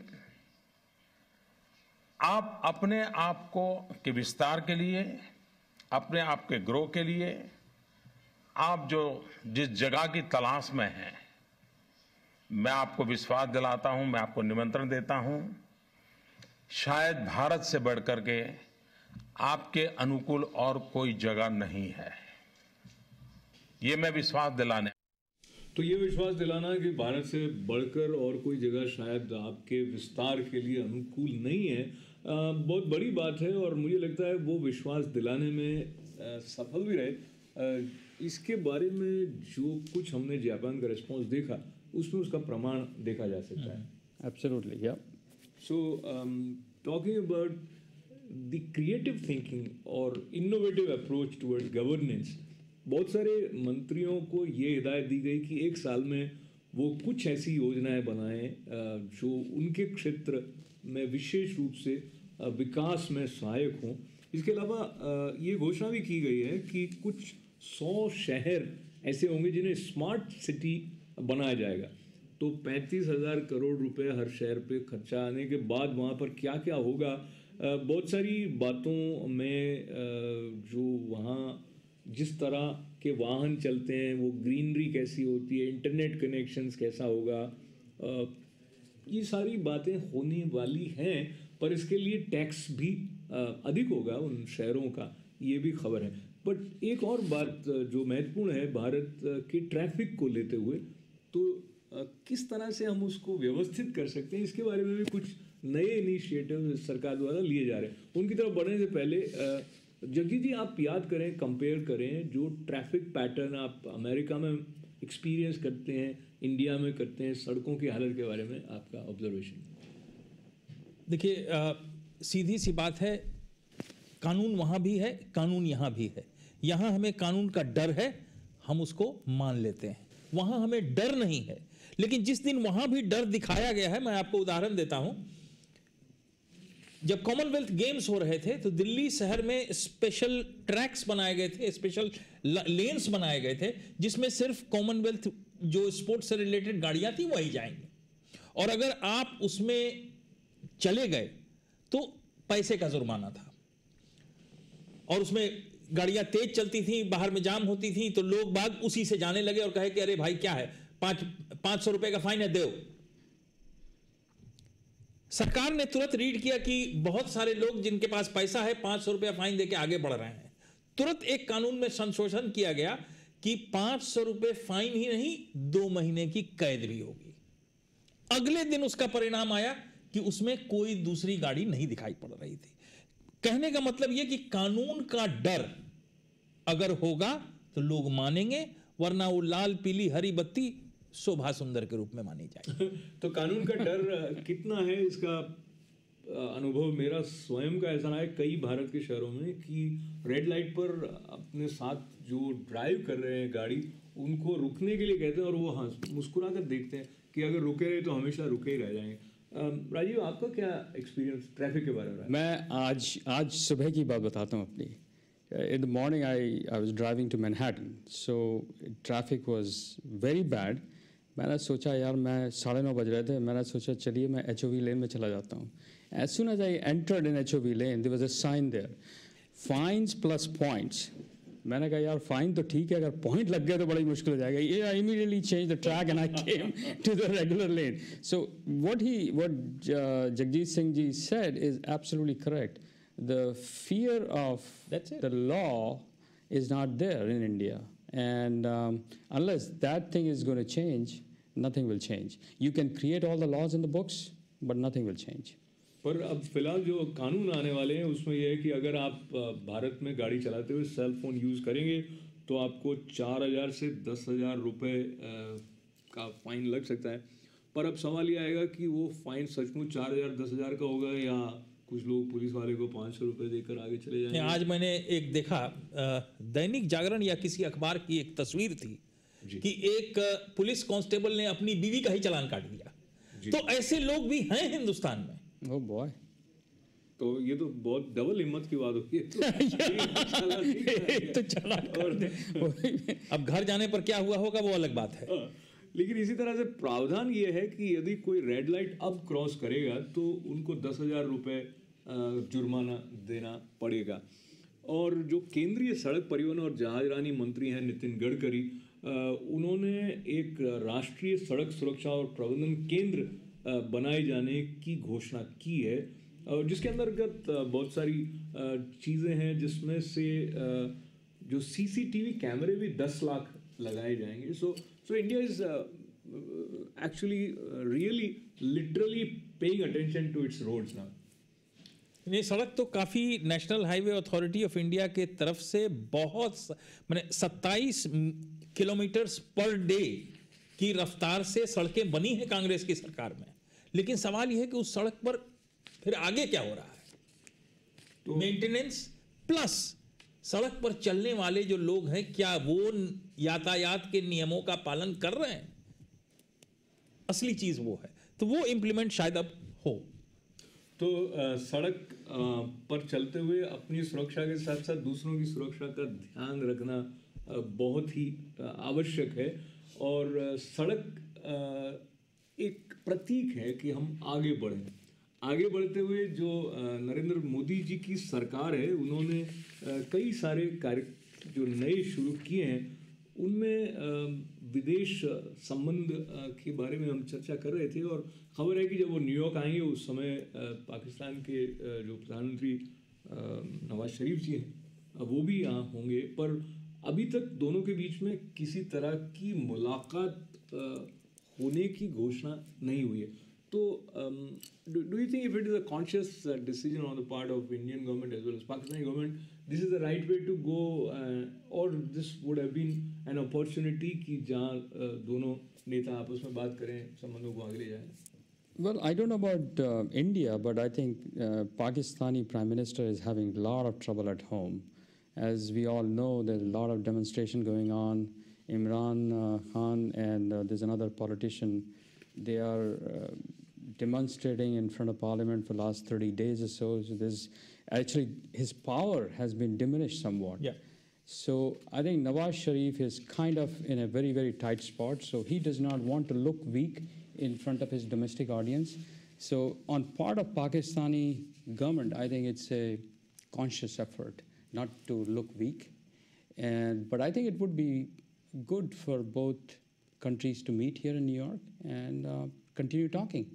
आप अपने आप को के विस्तार के लिए, अपने आप के ग्रो के लिए, आप जो जिस जगह की तलाश में हैं, मैं आपको विश्वास दिलाता हूं, मैं आपको निमंत्रण देता हूं, शायद भारत से बढ़कर के आपके अनुकूल और कोई जगह नहीं है। ये मैं विश्वास दिलाने। तो ये विश्वास दिलाना कि भारत से बढ़कर और कोई जगह शायद आपके विस्तार के लिए अनुकूल नहीं है, बहुत बड़ी बात है, और मुझे लगता है वो विश्वास दिलाने में सफल भी रहे। इसके बारे में जो कुछ हमने जापान का रिस्पॉन्स देखा, उसमें उसका प्रमाण देखा जा सकता है। Absolutely, yeah. So, talking about the creative thinking or innovative approach towards governance, बहुत सारे मंत्रियों को ये हिदायत दी गई कि एक साल में वो कुछ ऐसी योजनाएं बनाएं जो उनके क्षेत्र में विशेष रूप से विकास में सहायक हों। इसके अलावा ये घोषणा भी की गई है कि कुछ 100 शहर ऐसे होंगे जिन्हें स्मार्ट सिटी बनाया जाएगा। तो 35,000 करोड़ रुपए हर शहर पे खर्चा आने के बाद वहाँ पर क्या क्या होगा, बहुत सारी बातों में जो वहाँ जिस तरह के वाहन चलते हैं, वो ग्रीनरी कैसी होती है, इंटरनेट कनेक्शंस कैसा होगा, ये सारी बातें होने वाली हैं, पर इसके लिए टैक्स भी अधिक होगा उन शहरों का, ये भी खबर है। बट एक और बात जो महत्वपूर्ण है भारत के ट्रैफिक को लेते हुए, तो किस तरह से हम उसको व्यवस्थित कर सकते हैं, इसके बारे में भी कुछ नए इनिशिएटिव सरकार द्वारा लिए जा रहे हैं। उनकी तरफ बढ़ने से पहले जगजीत जी, आप याद करें, कंपेयर करें जो ट्रैफिक पैटर्न आप अमेरिका में एक्सपीरियंस करते हैं, इंडिया में करते हैं, सड़कों की हालत के बारे में आपका ऑब्जर्वेशन। देखिए, सीधी सी बात है, कानून वहाँ भी है, कानून यहाँ भी है। यहाँ हमें कानून का डर है, हम उसको मान लेते हैं। वहाँ हमें डर नहीं है, लेकिन जिस दिन वहाँ भी डर दिखाया गया है, मैं आपको उदाहरण देता हूँ, जब कॉमनवेल्थ गेम्स हो रहे थे तो दिल्ली शहर में स्पेशल ट्रैक्स बनाए गए थे, स्पेशल लेन्स बनाए गए थे, जिसमें सिर्फ कॉमनवेल्थ जो स्पोर्ट्स से रिलेटेड गाड़ियां थी वही जाएंगी, और अगर आप उसमें चले गए तो पैसे का जुर्माना था। और उसमें गाड़ियां तेज चलती थी, बाहर में जाम होती थी, तो लोग बाग उसी से जाने लगे और कहे कि अरे भाई क्या है, 500 रुपए का फाइन है, दो। सरकार ने तुरंत रीड किया कि बहुत सारे लोग जिनके पास पैसा है 500 रुपया फाइन देके आगे बढ़ रहे हैं। तुरंत एक कानून में संशोधन किया गया कि 500 रुपए फाइन ही नहीं, 2 महीने की कैद भी होगी। अगले दिन उसका परिणाम आया कि उसमें कोई दूसरी गाड़ी नहीं दिखाई पड़ रही थी। कहने का मतलब यह कि कानून का डर अगर होगा तो लोग मानेंगे, वरना वो लाल पीली हरी बत्ती शोभा सुंदर के रूप में मानी जाए। तो कानून का डर कितना है, इसका अनुभव मेरा स्वयं का ऐसा है कई भारत के शहरों में कि रेड लाइट पर अपने साथ जो ड्राइव कर रहे हैं गाड़ी, उनको रुकने के लिए कहते हैं और वो मुस्कुरा कर देखते हैं कि अगर रुके रहे तो हमेशा रुके ही रह जाएंगे। राजीव, आपका क्या एक्सपीरियंस ट्रैफिक के बारे में? मैं आज सुबह की बात बताता हूँ अपनी। In the morning, I was driving to Manhattan, so traffic was very bad. मैंने सोचा यार, मैं 9:30 बज रहे थे, मैंने सोचा चलिए मैं HOV लेन में चला जाता हूँ। As soon as I entered in HOV lane, there was a sign there, fines plus points. मैंने कहा यार फाइन तो ठीक है, अगर पॉइंट लग गए तो बड़ी मुश्किल हो जाएगा। I immediately changed the track and I came to the regular lane. So what Jagjit Singh ji said is absolutely correct. The fear of the law is not there in India, and unless that thing is going to change, nothing will change. You can create all the laws in the books, but nothing will change. पर अब फिलहाल जो कानून आने वाले हैं उसमें यह है कि अगर आप भारत में गाड़ी चलाते हुए सेल फोन यूज़ करेंगे तो आपको 4,000 से 10,000 रुपए का फाइन लग सकता है। पर अब सवाल ये आएगा कि वो फाइन सचमुच 4,000 10,000 का होगा या कुछ लोग पुलिस वाले को 500 रुपए देकर आगे चले जाएंगे। आज मैंने एक देखा, दैनिक जागरण या किसी अखबार की एक तस्वीर थी कि एक पुलिस कांस्टेबल ने अपनी बीवी का ही चालान काट दिया। तो ऐसे लोग भी हैं हिंदुस्तान में। Oh boy. तो ये तो बहुत डबल हिम्मत की बात होगी। तो चालान कर दे। अब घर जाने पर क्या हुआ होगा वो अलग बात है। लेकिन इसी तरह से प्रावधान ये है कि यदि कोई रेड लाइट अब क्रॉस करेगा तो उनको 10,000 रुपए जुर्माना देना पड़ेगा। और जो केंद्रीय सड़क परिवहन और जहाजरानी मंत्री हैं नितिन गडकरी, उन्होंने एक राष्ट्रीय सड़क सुरक्षा और प्रबंधन केंद्र बनाए जाने की घोषणा की है, और जिसके अंतर्गत बहुत सारी चीज़ें हैं, जिसमें से जो CCTV कैमरे भी 10 लाख लगाए जाएंगे। So India is actually really literally paying attention to its roads now. नहीं, सड़क तो काफ़ी national highway authority of India के तरफ से बहुत माने 27 किलोमीटर पर डे की रफ्तार से सड़कें बनी हैं कांग्रेस की सरकार में। लेकिन सवाल यह है कि उस सड़क पर फिर आगे क्या हो रहा है, तो मेंटेनेंस प्लस सड़क पर चलने वाले जो लोग हैं, क्या वो यातायात के नियमों का पालन कर रहे हैं? असली चीज वो है, तो वो इंप्लीमेंट शायद अब हो। तो सड़क पर चलते हुए अपनी सुरक्षा के साथ साथ दूसरों की सुरक्षा का ध्यान रखना बहुत ही आवश्यक है। और सड़क एक प्रतीक है कि हम आगे बढ़ें। आगे बढ़ते हुए जो नरेंद्र मोदी जी की सरकार है, उन्होंने कई सारे कार्य जो नए शुरू किए हैं, उनमें विदेश संबंध के बारे में हम चर्चा कर रहे थे। और खबर है कि जब वो न्यूयॉर्क आएंगे उस समय पाकिस्तान के जो प्रधानमंत्री नवाज शरीफ जी हैं, वो भी यहाँ होंगे। पर अभी तक दोनों के बीच में किसी तरह की मुलाकात होने की घोषणा नहीं हुई है। तो do you think if it is a conscious decision on the part of Indian government as well as Pakistani government, this is the right way to go, or this would have been an opportunity कि जहाँ दोनों नेता आपस में बात करें, संबंधों को आगे ले जाएं? Well, I don't know about India, but I think Pakistani Prime Minister is having a lot of trouble at home. As we all know, there's a lot of demonstration going on. Imran Khan and there's another politician. They are demonstrating in front of Parliament for the last 30 days or so. So there's actually his power has been diminished somewhat. Yeah. So I think Nawaz Sharif is kind of in a very, very tight spot. So he does not want to look weak in front of his domestic audience. So on part of Pakistani government, I think it's a conscious effort not to look weak. But I think it would be good for both countries to meet here in New York and continue talking.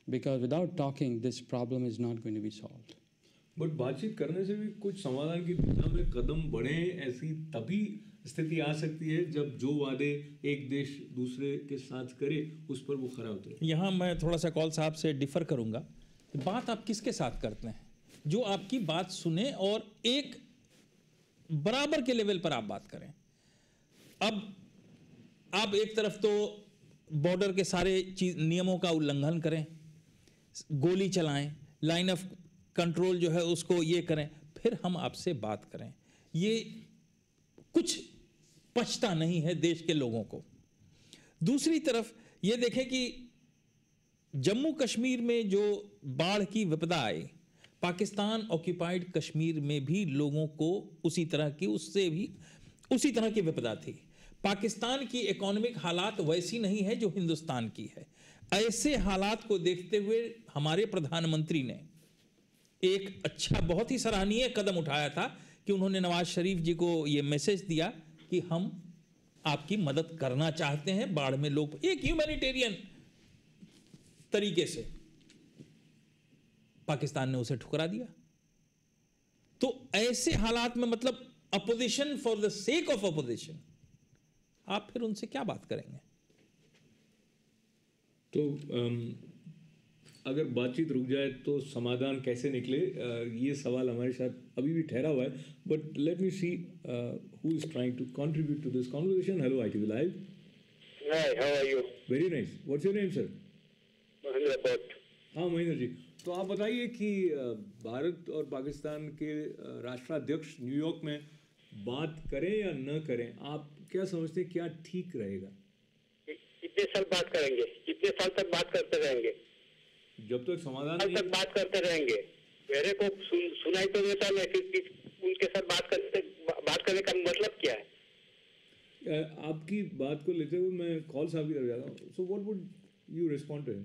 Because without talking, this problem is not going to be solved. But बातचीत करने से भी कुछ समाधान की दिशा में कदम बढ़े, ऐसी तभी स्थिति आ सकती है जब जो वादे एक देश दूसरे के साथ करे उस पर वो खरा उतरे। यहाँ मैं थोड़ा सा कौल साहब से डिफर करूँगा। बात आप किसके साथ करते हैं? जो आपकी बात सुने और एक बराबर के लेवल पर आप बात करें। अब आप एक तरफ तो बॉर्डर के सारे नियमों का उल्लंघन करें, गोली चलाएं, लाइन ऑफ कंट्रोल जो है उसको ये करें, फिर हम आपसे बात करें। ये कुछ पछता नहीं है देश के लोगों को। दूसरी तरफ ये देखें कि जम्मू कश्मीर में जो बाढ़ की विपदा आई, पाकिस्तान ऑक्यूपाइड कश्मीर में भी लोगों को उसी तरह की विपदा थी। पाकिस्तान की इकोनॉमिक हालात वैसी नहीं है जो हिंदुस्तान की है। ऐसे हालात को देखते हुए हमारे प्रधानमंत्री ने एक अच्छा, बहुत ही सराहनीय कदम उठाया था कि उन्होंने नवाज शरीफ जी को यह मैसेज दिया कि हम आपकी मदद करना चाहते हैं। बाढ़ में लोग एक ह्यूमैनिटेरियन तरीके से, पाकिस्तान ने उसे ठुकरा दिया। तो ऐसे हालात में मतलब opposition for the sake of opposition, आप फिर उनसे क्या बात करेंगे? तो अगर बातचीत रुक जाए तो समाधान कैसे निकले, ये सवाल हमारे साथ अभी भी ठहरा हुआ है। But let me see who is trying to contribute to this conversation. Hello ITV live. Hi, how are you? Very nice. What's your name sir? Mahendra Bhatt. हाँ महेंद्र जी, तो आप बताइए कि भारत और पाकिस्तान के राष्ट्राध्यक्ष न्यूयॉर्क में बात करें या न करें, आप क्या समझते हैं क्या ठीक रहेगा? कितने साल बात करेंगे? कितने साल तक बात करते रहेंगे? जब तक समाधान नहीं, तक बात करते रहेंगे। मेरे को सुनाई तो देता नहीं, फिर उनके साथ बात करने का मतलब क्या है? आपकी बात को लेते हुए मैं कॉल साहब की तरफ जा रहा हूँ। So what would you respond to him?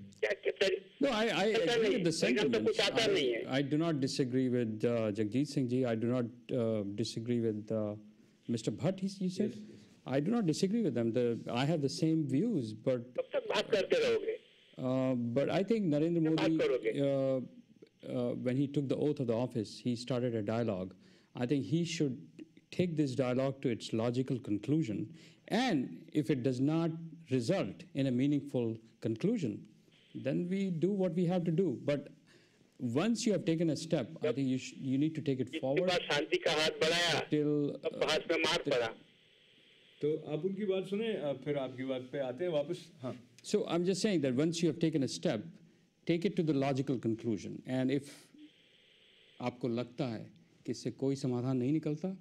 No, I agree with the sentiments. I do not disagree with Jagjit Singh ji. I do not disagree with Mr. Bhatt, you said? Yes. I do not disagree with them. I have the same views, but... कब तक बात करते रहोगे? But I think Narendra Modi, when he took the oath of the office, he started a dialogue. I think he should take this dialogue to its logical conclusion. And if it does not result in a meaningful conclusion, then we do what we have to do. But once you have taken a step, I think you need to take it forward. शांति का हाथ बढ़ाया, बहस में मार पड़ा। तो आप उनकी बात सुने, फिर आपकी बात पे आते हैं वापस। हाँ। So I'm just saying that once you have taken a step, take it to the logical conclusion. And if आपको लगता है कि इससे कोई समाधान नहीं निकलता,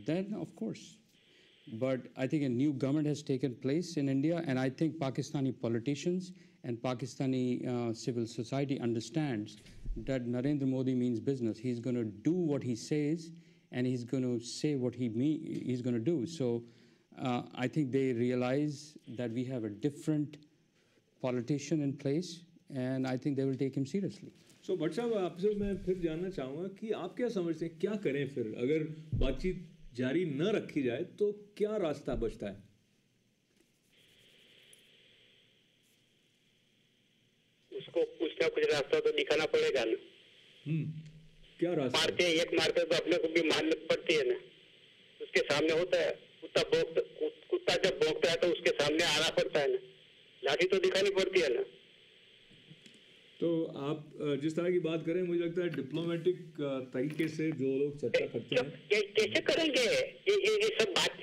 then of course. But I think a new government has taken place in India, and I think Pakistani politicians and Pakistani civil society understands that Narendra Modi means business. He's going to do what he says, and he's going to say what he's going to do. So I think they realize that we have a different politician in place, and I think they will take him seriously. So Bhatt साहब, आपसे मैं फिर जानना चाहूँगा कि आप क्या समझते हैं, क्या करें फिर अगर बातचीत जारी न रखी जाए तो क्या रास्ता बचता है? उसको कुछ ना कुछ रास्ता तो दिखाना पड़ेगा ना। क्या रास्ता? मारते तो अपने को भी मारनी पड़ती है ना। उसके सामने होता है, कुत्ता जब भौंकता है तो उसके सामने आना पड़ता है ना, लाठी तो दिखानी पड़ती है ना। तो आप जिस तरह की बात करें, मुझे लगता है डिप्लोमेटिक तरीके से जो लोग चर्चा करते हैं, कैसे करेंगे ये सब बात?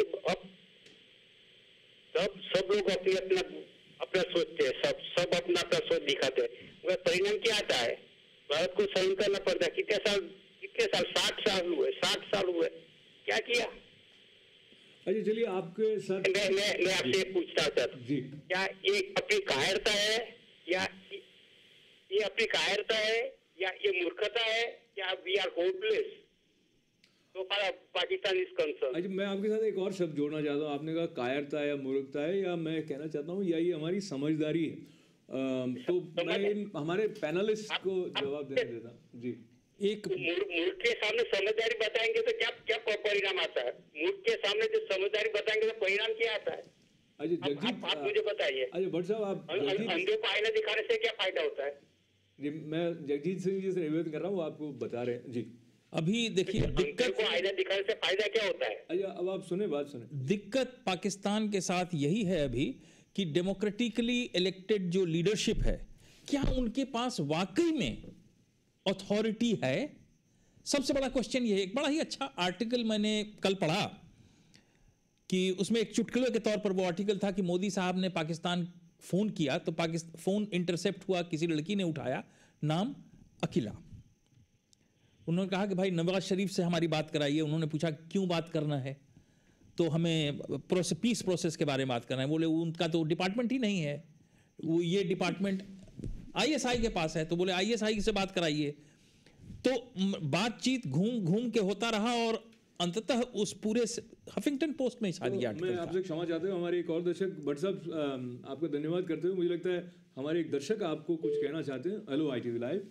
सब लोग अपना सोचते हैं, सब अपना सोच दिखाते हैं, मगर परिणाम क्या आता है? भारत को सहन करना पड़ता है। कितने साल 60 साल हुए, क्या किया? अच्छा चलिए, आपके साथ मैं आपसे पूछता था, क्या ये अपनी कायरता है या ये अपनी कायरता है या ये मूर्खता है या वी आर होपलेस? तो पाकिस्तान इज कंसर्न। अच्छा, मैं आपके साथ एक और शब्द जोड़ना चाहता हूँ। आपने कहा कायरता है या मूर्खता है, या मैं कहना चाहता हूँ या ये हमारी समझदारी है। तो मैं हमारे पैनलिस्ट को जवाब देने देता हूँ जी। एक मूर्ख के सामने समझदारी बताएंगे तो क्या क्या परिणाम आता है? मूर्ख के सामने जो समझदारी बताएंगे तो परिणाम क्या आता है? अच्छा जगजीत, आप मुझे बताइए। अच्छा भट्ट साहब, आप अंधों को आईना दिखाने से क्या फायदा होता है? जी, मैं जगजीत सिंह जी से निवेदन कर रहा हूँ, आपको बता रहे हैं जी। अभी देखिए दिक्कत को आईना दिखाने से फायदा क्या होता है? अच्छा, अब आप सुने, बात सुने। दिक्कत पाकिस्तान के साथ यही है अभी कि डेमोक्रेटिकली इलेक्टेड जो लीडरशिप है, क्या उनके पास वाकई में अथॉरिटी है? सबसे बड़ा क्वेश्चन ये है। एक बड़ा ही अच्छा आर्टिकल मैंने कल पढ़ा कि उसमें एक चुटकुले के तौर पर वो आर्टिकल था कि मोदी साहब ने पाकिस्तान फोन किया तो फोन इंटरसेप्ट हुआ, किसी लड़की ने उठाया, नाम अकीला। उन्होंने कहा कि भाई नवाज शरीफ से हमारी बात कराइए। उन्होंने पूछा क्यों बात करना है, तो हमें पीस प्रोसेस के बारे में बात करना है। बोले उनका तो डिपार्टमेंट ही नहीं है, वो ये डिपार्टमेंट आईएसआई के पास है। तो बोले आईएसआई से बात कराइए। तो बातचीत घूम घूम के होता रहा और अंततः उस पूरे हफिंगटन पोस्ट में शायद ये आर्टिकल मैं आपसे क्षमा चाहते हूँ। हमारे एक और दर्शक भट्ट साहब, आपका धन्यवाद करते हुए मुझे लगता है हमारे एक दर्शक आपको कुछ कहना चाहते हैं। हेलो ITV लाइव,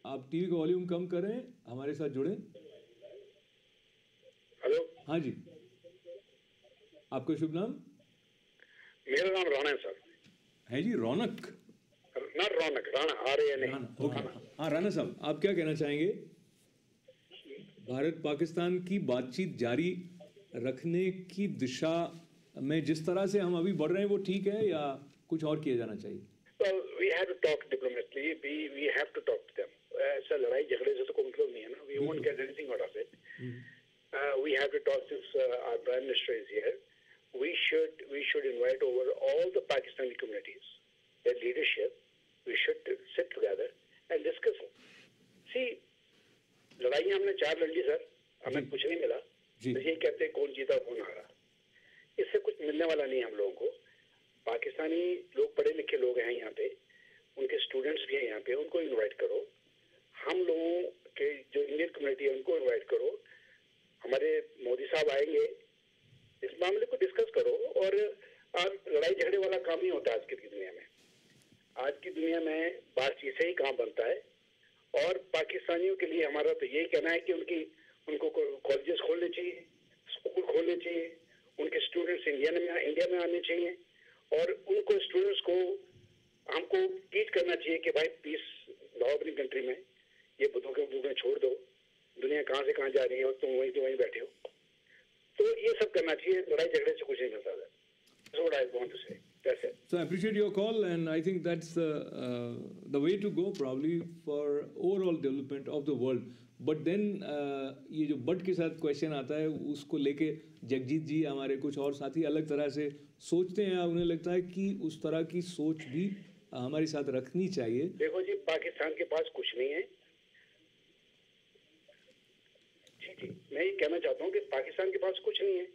आप टीवी का वॉल्यूम कम करें, हमारे साथ जुड़े। हेलो, हाँ जी, आपका शुभ नाम? मेरा नाम राणा है सर। है जी, रौनक? ना रौनक, राणा, RANA। ओके, हाँ राणा साहब, आप क्या कहना चाहेंगे? भारत पाकिस्तान की बातचीत जारी रखने की दिशा में जिस तरह से हम अभी बढ़ रहे हैं वो ठीक है या कुछ और किया जाना चाहिए? Well, we have to talk diplomatically. We have to talk to them. ऐसा लड़ाई झगड़े से तो कोई मतलब नहीं है ना. We won't get anything out of it. We have to talk to our Prime Minister is here. We should invite over all the Pakistani communities, their leadership. We should sit together and discuss it. See, लड़ाइयाँ हमने 4 लड़ ली सर, हमें कुछ नहीं मिला। तो ये कहते हैं कौन जीता कौन हारा, इससे कुछ मिलने वाला नहीं हम लोगों को। पाकिस्तानी लोग पढ़े लिखे लोग हैं यहाँ पे, उनके स्टूडेंट्स भी हैं यहाँ पे, उनको इनवाइट करो। हम लोगों के जो इंडियन कम्युनिटी है उनको इनवाइट करो। हमारे मोदी साहब आएंगे, इस मामले को डिस्कस करो। और लड़ाई झगड़े वाला काम नहीं होता आज की दुनिया में। आज की दुनिया में बातचीत से ही काम बनता है। और पाकिस्तानियों के लिए हमारा तो यही कहना है कि उनको कॉलेजेस खोलने चाहिए, स्कूल खोलने चाहिए, उनके स्टूडेंट्स इंडिया में आने चाहिए और उनको स्टूडेंट्स को हमको टीच करना चाहिए कि भाई पीस लाओ अपनी कंट्री में, ये बुद्धों छोड़ दो, दुनिया कहाँ से कहाँ जा रही है और तुम वहीं बैठे हो। तो ये सब करना चाहिए, लड़ाई झगड़े से कुछ नहीं मिलता है। That's what I want to say. That's it. So I appreciate your call and I think that's the way to go probably for overall development of the world. But then ये जो बट के साथ क्वेश्चन आता है उसको लेके जगजीत जी हमारे कुछ और साथी अलग तरह से सोचते हैं। उन्हें लगता है कि उस तरह की सोच भी हमारे साथ रखनी चाहिए। देखो जी, पाकिस्तान के पास कुछ नहीं है। जी, मैं ये कहना चाहता हूँ कि पाकिस्तान के पास कुछ नहीं है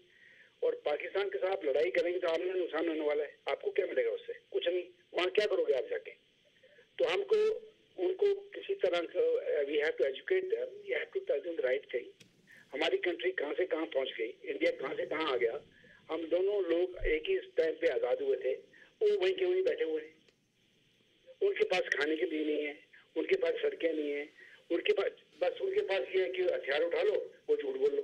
और पाकिस्तान के साथ लड़ाई करेंगे तो आपने नुकसान होने वाला है। आपको क्या मिलेगा उससे? कुछ नहीं। वहाँ क्या करोगे आप जाके? तो हमको उनको किसी तरह we have to educate them, we have to tell them the right thing. हमारी कंट्री कहाँ से कहाँ पहुँच गई, इंडिया कहाँ से कहाँ आ गया। हम दोनों लोग एक ही टाइम पे आज़ाद हुए थे, वो वहीं के वहीं बैठे हुए हैं। उनके पास खाने के लिए नहीं है, उनके पास सड़कें नहीं है, उनके पास ये है कि हथियार उठा लो, वो झूठ बोल लो।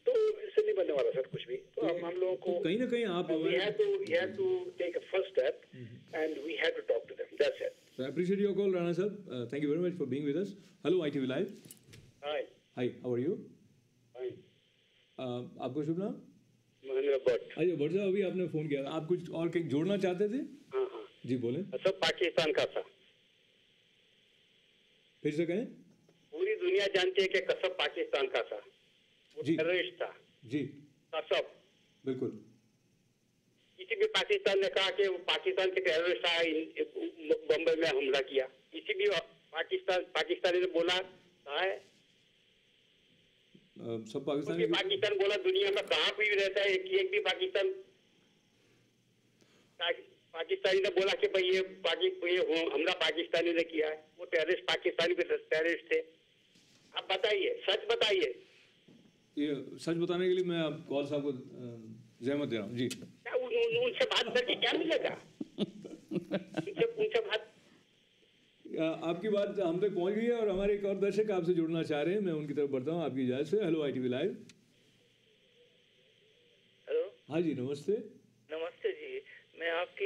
तो इससे नहीं बनने वाला सर कुछ भी। तो हम लोगों को कहीं ना कहीं आप we have to take a first step and we have to talk to them. That's it. So I appreciate your call, Rana sir. Thank you very much for being with us. Hello ITV Live. Hi. Hi, how are you? Fine. आपका शुभ नाम? महेंद्र भट्ट। अरे भट्ट साहब, अभी आपने फोन किया, आप कुछ और जोड़ना चाहते थे? हाँ हाँ जी बोले। सब पाकिस्तान का था। फिर से कहें। पूरी दुनिया जानती है कि कसब पाकिस्तान का था, वो टेररिस्ट था जी, कसब। बिल्कुल। किसी भी पाकिस्तान ने कहा कि वो पाकिस्तान के टेररिस्ट आए बम्बई में हमला किया, किसी भी पाकिस्तानी ने बोला है? सब पाकिस्तान बोला दुनिया में कहाँ भी रहता है, एक भी पाकिस्तान पाकिस्तानी ने बोला कि भाई ये हमला पाकिस्तानी ने किया है, वो टेररिस्ट पाकिस्तानी पे टेररिस्ट थे। आप बताइए, सच बताइए। ये सच बताने के लिए मैं आप कौल साहब को जहमत दे रहा हूँ जी। क्या उनसे बात करके क्या मिलेगा? उनसे बात आपकी बात हम तक पहुंच गई है और हमारे एक और दर्शक आपसे जुड़ना चाह रहे हैं, मैं उनकी तरफ बढ़ता हूं आपकी इजाजत से। Hello ITV live. हेलो, हाँ जी नमस्ते। नमस्ते जी। मैं आपकी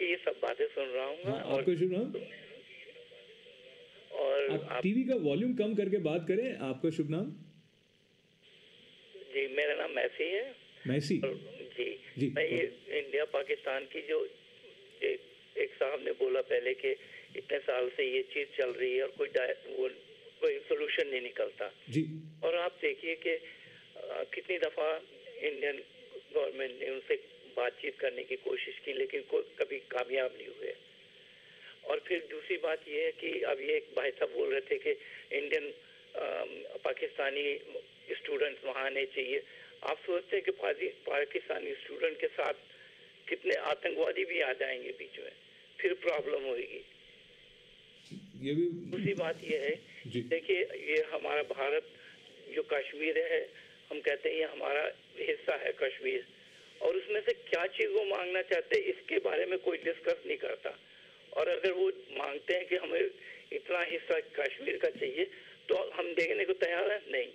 ये सब बातें सुन रहा हूँ। हाँ, आपको शुभ नाम? और आप टीवी का वॉल्यूम कम करके बात करें। आपका शुभ नाम? जी, मेरा नाम मैसी है। मैसी जी। मैं ये इंडिया पाकिस्तान की जो एक साहब ने बोला पहले कि इतने साल से ये चीज चल रही है और कोई सोल्यूशन नहीं निकलता जी। और आप देखिए कि कितनी दफा इंडियन गवर्नमेंट ने उनसे बातचीत करने की कोशिश की, लेकिन कभी कामयाब नहीं हुए। और फिर दूसरी बात ये है कि अब ये एक भाई साहब बोल रहे थे कि इंडियन पाकिस्तानी स्टूडेंट्स वहाँ आने चाहिए। आप सोचते हैं कि पाकिस्तानी स्टूडेंट के साथ कितने आतंकवादी भी आ जाएंगे बीच में, फिर प्रॉब्लम होगी। ये भी दूसरी बात ये है, देखिए ये हमारा भारत जो कश्मीर है, हम कहते हैं ये हमारा हिस्सा है कश्मीर, और उसमें से क्या चीज वो मांगना चाहते हैं इसके बारे में कोई डिस्कस नहीं करता। और अगर वो मांगते हैं कि हमें इतना हिस्सा कश्मीर का चाहिए तो हम देने को तैयार है नहीं।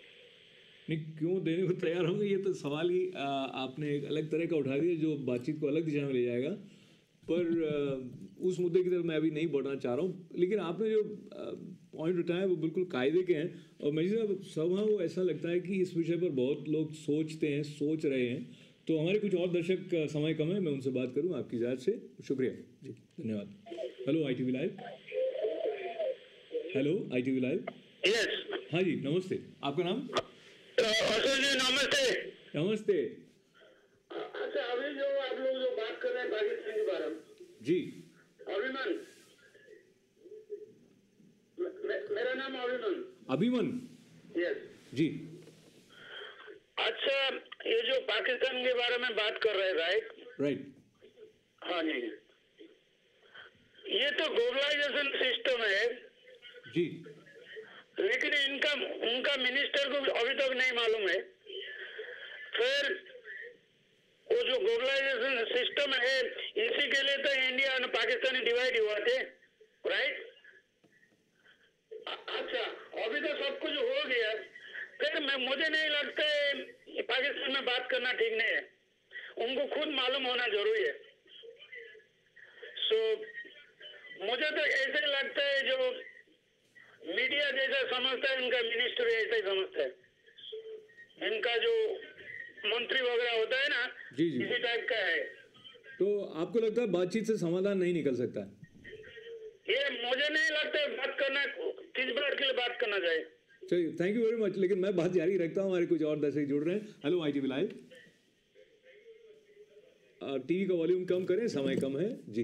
क्यों देने को तैयार होंगे, ये तो सवाल ही आपने एक अलग तरह का उठा दिया जो बातचीत को अलग दिशा में ले जाएगा। पर उस मुद्दे की तरफ मैं अभी नहीं बढ़ना चाह रहा हूँ, लेकिन आपने जो पॉइंट उठाया वो बिल्कुल कायदे के हैं। और मुझे somehow ऐसा लगता है कि इस विषय पर बहुत लोग सोच रहे हैं। तो हमारे कुछ और दर्शक, समय कम है, मैं उनसे बात करूँ आपकी इजाज़त से। शुक्रिया जी, धन्यवाद। Hello ITV live. Hello ITV live. Yes. हाँ जी नमस्ते, आपका नाम? अशोक जी नमस्ते। नमस्ते अच्छा, अभी जो आप लोग जो बात कर रहे हैं पाकिस्तान के बारे में जी। अभिमन, मेरा नाम अभिमन। यस जी। अच्छा, ये जो पाकिस्तान के बारे में बात कर रहे हैं, राइट। हाँ जी, ये तो ग्लोबलाइजेशन सिस्टम है जी, लेकिन उनका मिनिस्टर को अभी तक नहीं मालूम है। फिर वो जो ग्लोबलाइजेशन सिस्टम है, इसी के लिए तो इंडिया और पाकिस्तान डिवाइड हुआ थे, राइट? अच्छा, अभी तो सब कुछ हो गया, फिर मुझे नहीं लगता है पाकिस्तान में बात करना ठीक नहीं है। उनको खुद मालूम होना जरूरी है। सो मुझे तो ऐसे लगता है जो मीडिया जैसा समझता है, इनका मिनिस्टर ऐसा ही समझता है। इनका जो मंत्री वगैरह होता है ना, जी। इसी टाइप का है। तो आपको लगता है बातचीत से समाधान नहीं निकल सकता है? ये मुझे नहीं लगता है बात करना, किस बात के लिए बात करना चाहिए। चलिए, थैंक यू वेरी मच। लेकिन मैं बात जारी रखता हूँ, हमारे कुछ और दर्शक जुड़ रहे हैं। Hello ITV live. टीवी का वॉल्यूम कम करें, समय कम है जी।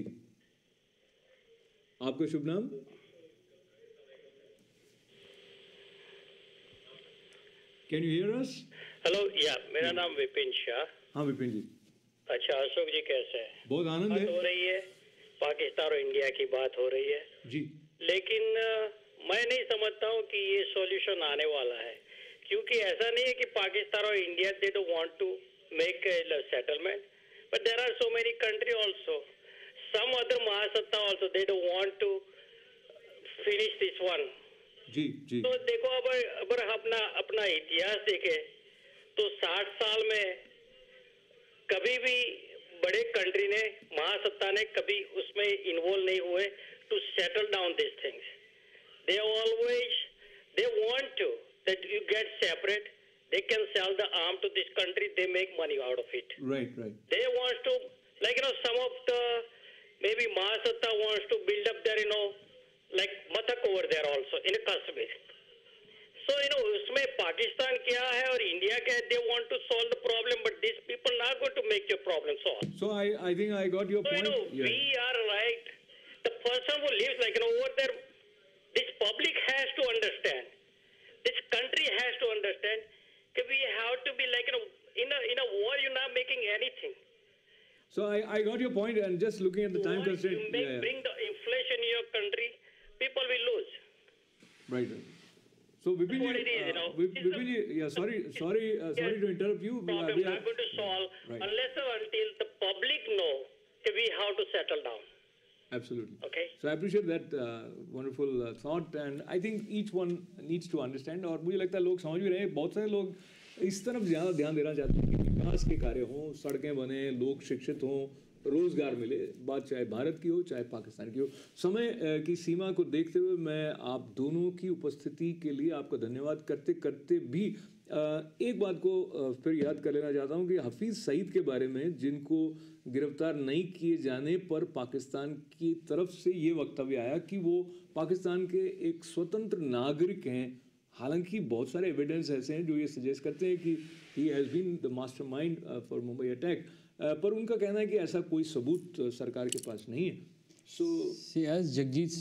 आपका शुभ नाम? Can you here us? Hello, या मेरा नाम विपिन शाह। हाँ विपिन जी। अच्छा, अशोक जी कैसे हैं? बहुत आनंद है। बात हो रही है, पाकिस्तान और इंडिया की बात हो रही है जी, लेकिन मैं नहीं समझता हूँ कि ये सॉल्यूशन आने वाला है, क्योंकि ऐसा नहीं है कि पाकिस्तान और India they don't want to make a settlement, but there are so many country also, some other महासत्ता also, they don't want to finish this one. जी जी। तो देखो, अगर अपना इतिहास देखे तो 60 साल में कभी भी बड़े कंट्री ने, महासत्ता ने कभी उसमें इन्वॉल्व नहीं हुए to settle down this things. They want to that you get separate. They can sell the arm to this country. They make money out of it. Right. They want to, some of the maybe Mahasatta wants to build up their, like Mathak over there also in Kashmir. So उसमें पाकिस्तान क्या है और इंडिया क्या है? They want to solve the problem, but these people not going to make your problem solve. So I think I got your point. We are right. The person who lives over there. This public has to understand, this country has to understand that we have to be in a war, you're not making anything. So I got your point, and just looking at the time constraint. Bring the inflation in your country, people will lose. Right. So Vipin, sorry to interrupt you. Problem not going to solve unless or until the public know that we have to settle down. Absolutely. Okay. So I appreciate that wonderful thought, and I think each one needs to understand. और मुझे लगता है लोग समझ भी रहे हैं, बहुत सारे लोग इस तरफ ज़्यादा ध्यान देना चाहते हैं कि विकास के कार्य हों, सड़कें बने, लोग शिक्षित हों, रोजगार मिले। बात चाहे भारत की हो चाहे पाकिस्तान की हो। समय की सीमा को देखते हुए मैं आप दोनों की उपस्थिति के लिए आपका धन्यवाद करते करते भी एक बात को फिर याद कर लेना चाहता हूं कि हफीज़ सईद के बारे में, जिनको गिरफ्तार नहीं किए जाने पर पाकिस्तान की तरफ से ये वक्तव्य आया कि वो पाकिस्तान के एक स्वतंत्र नागरिक हैं। हालांकि बहुत सारे एविडेंस ऐसे हैं जो ये सजेस्ट करते हैं कि he has been the mastermind for Mumbai attack, पर उनका कहना है कि ऐसा कोई सबूत सरकार के पास नहीं है। So, see, as Jagjit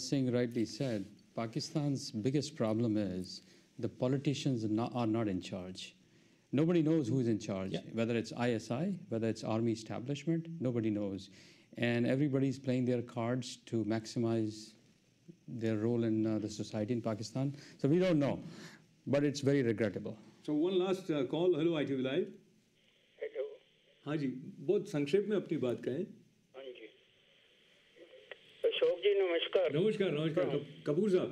Singh rightly said, Pakistan's biggest problem is the politicians are not in charge. Nobody knows who's in charge, whether it's ISI, whether it's army establishment, nobody knows. And everybody's playing their cards to maximize their role in the society in Pakistan. So we don't know, but it's very regrettable. So one last call. Hello, ITV Live. Hello. हाँ जी, बहुत संक्षेप में अपनी बात कहें। हाँ जी, अशोक जी नमस्कार। नमस्कार कपूर साहब।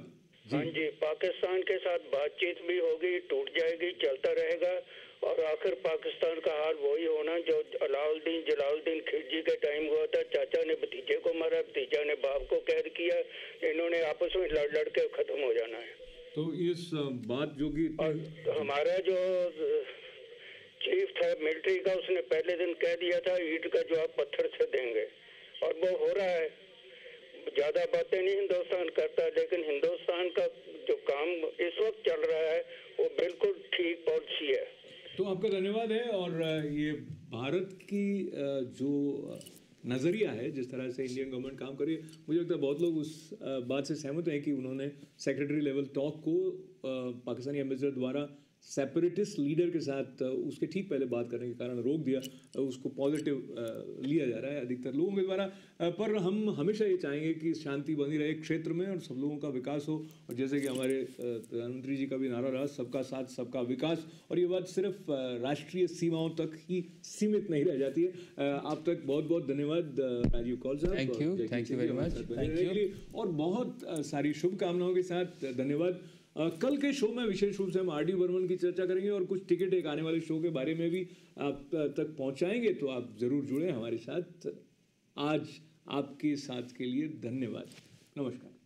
हाँ जी, पाकिस्तान के साथ बातचीत भी होगी, टूट जाएगी, चलता रहेगा, और आखिर पाकिस्तान का हाल वही होना जो जलालुद्दीन खिलजी के टाइम हुआ था। चाचा ने भतीजे को मारा, भतीजा ने बाप को कैद किया, इन्होंने आपस में लड़ के खत्म हो जाना है। तो इस बात जो कि हमारा जो चीफ था मिलिट्री का, उसने पहले दिन कह दिया था ईंट का जवाब पत्थर से देंगे, और वो हो रहा है। ज्यादा बातें नहीं हिंदुस्तान करता, लेकिन हिंदुस्तान का जो काम इस वक्त चल रहा है वो बिल्कुल ठीक पॉलिसी है। तो आपका धन्यवाद है। और ये भारत की जो नज़रिया है, जिस तरह से इंडियन गवर्नमेंट काम कर रही है, मुझे लगता है बहुत लोग उस बात से सहमत हैं कि उन्होंने सेक्रेटरी लेवल टॉक को पाकिस्तानी एम्बेसडर द्वारा सेपरेटिस्ट लीडर के साथ उसके ठीक पहले बात करने के कारण रोक दिया। उसको पॉजिटिव लिया जा रहा है अधिकतर लोगों के द्वारा, पर हम हमेशा ये चाहेंगे कि शांति बनी रहे क्षेत्र में और सब लोगों का विकास हो। और जैसे कि हमारे प्रधानमंत्री जी का भी नारा रहा, सबका साथ सबका विकास, और ये बात सिर्फ राष्ट्रीय सीमाओं तक ही सीमित नहीं रह जाती है। आप तक बहुत बहुत धन्यवाद राजीव कौल साहब। Thank you very much. और बहुत सारी शुभकामनाओं के साथ धन्यवाद। कल के शो में विशेष रूप से हम आर डी बर्मन की चर्चा करेंगे और कुछ टिकट एक आने वाले शो के बारे में भी आप तक पहुंचाएंगे, तो आप ज़रूर जुड़ें हमारे साथ। आज आपके साथ के लिए धन्यवाद। नमस्कार।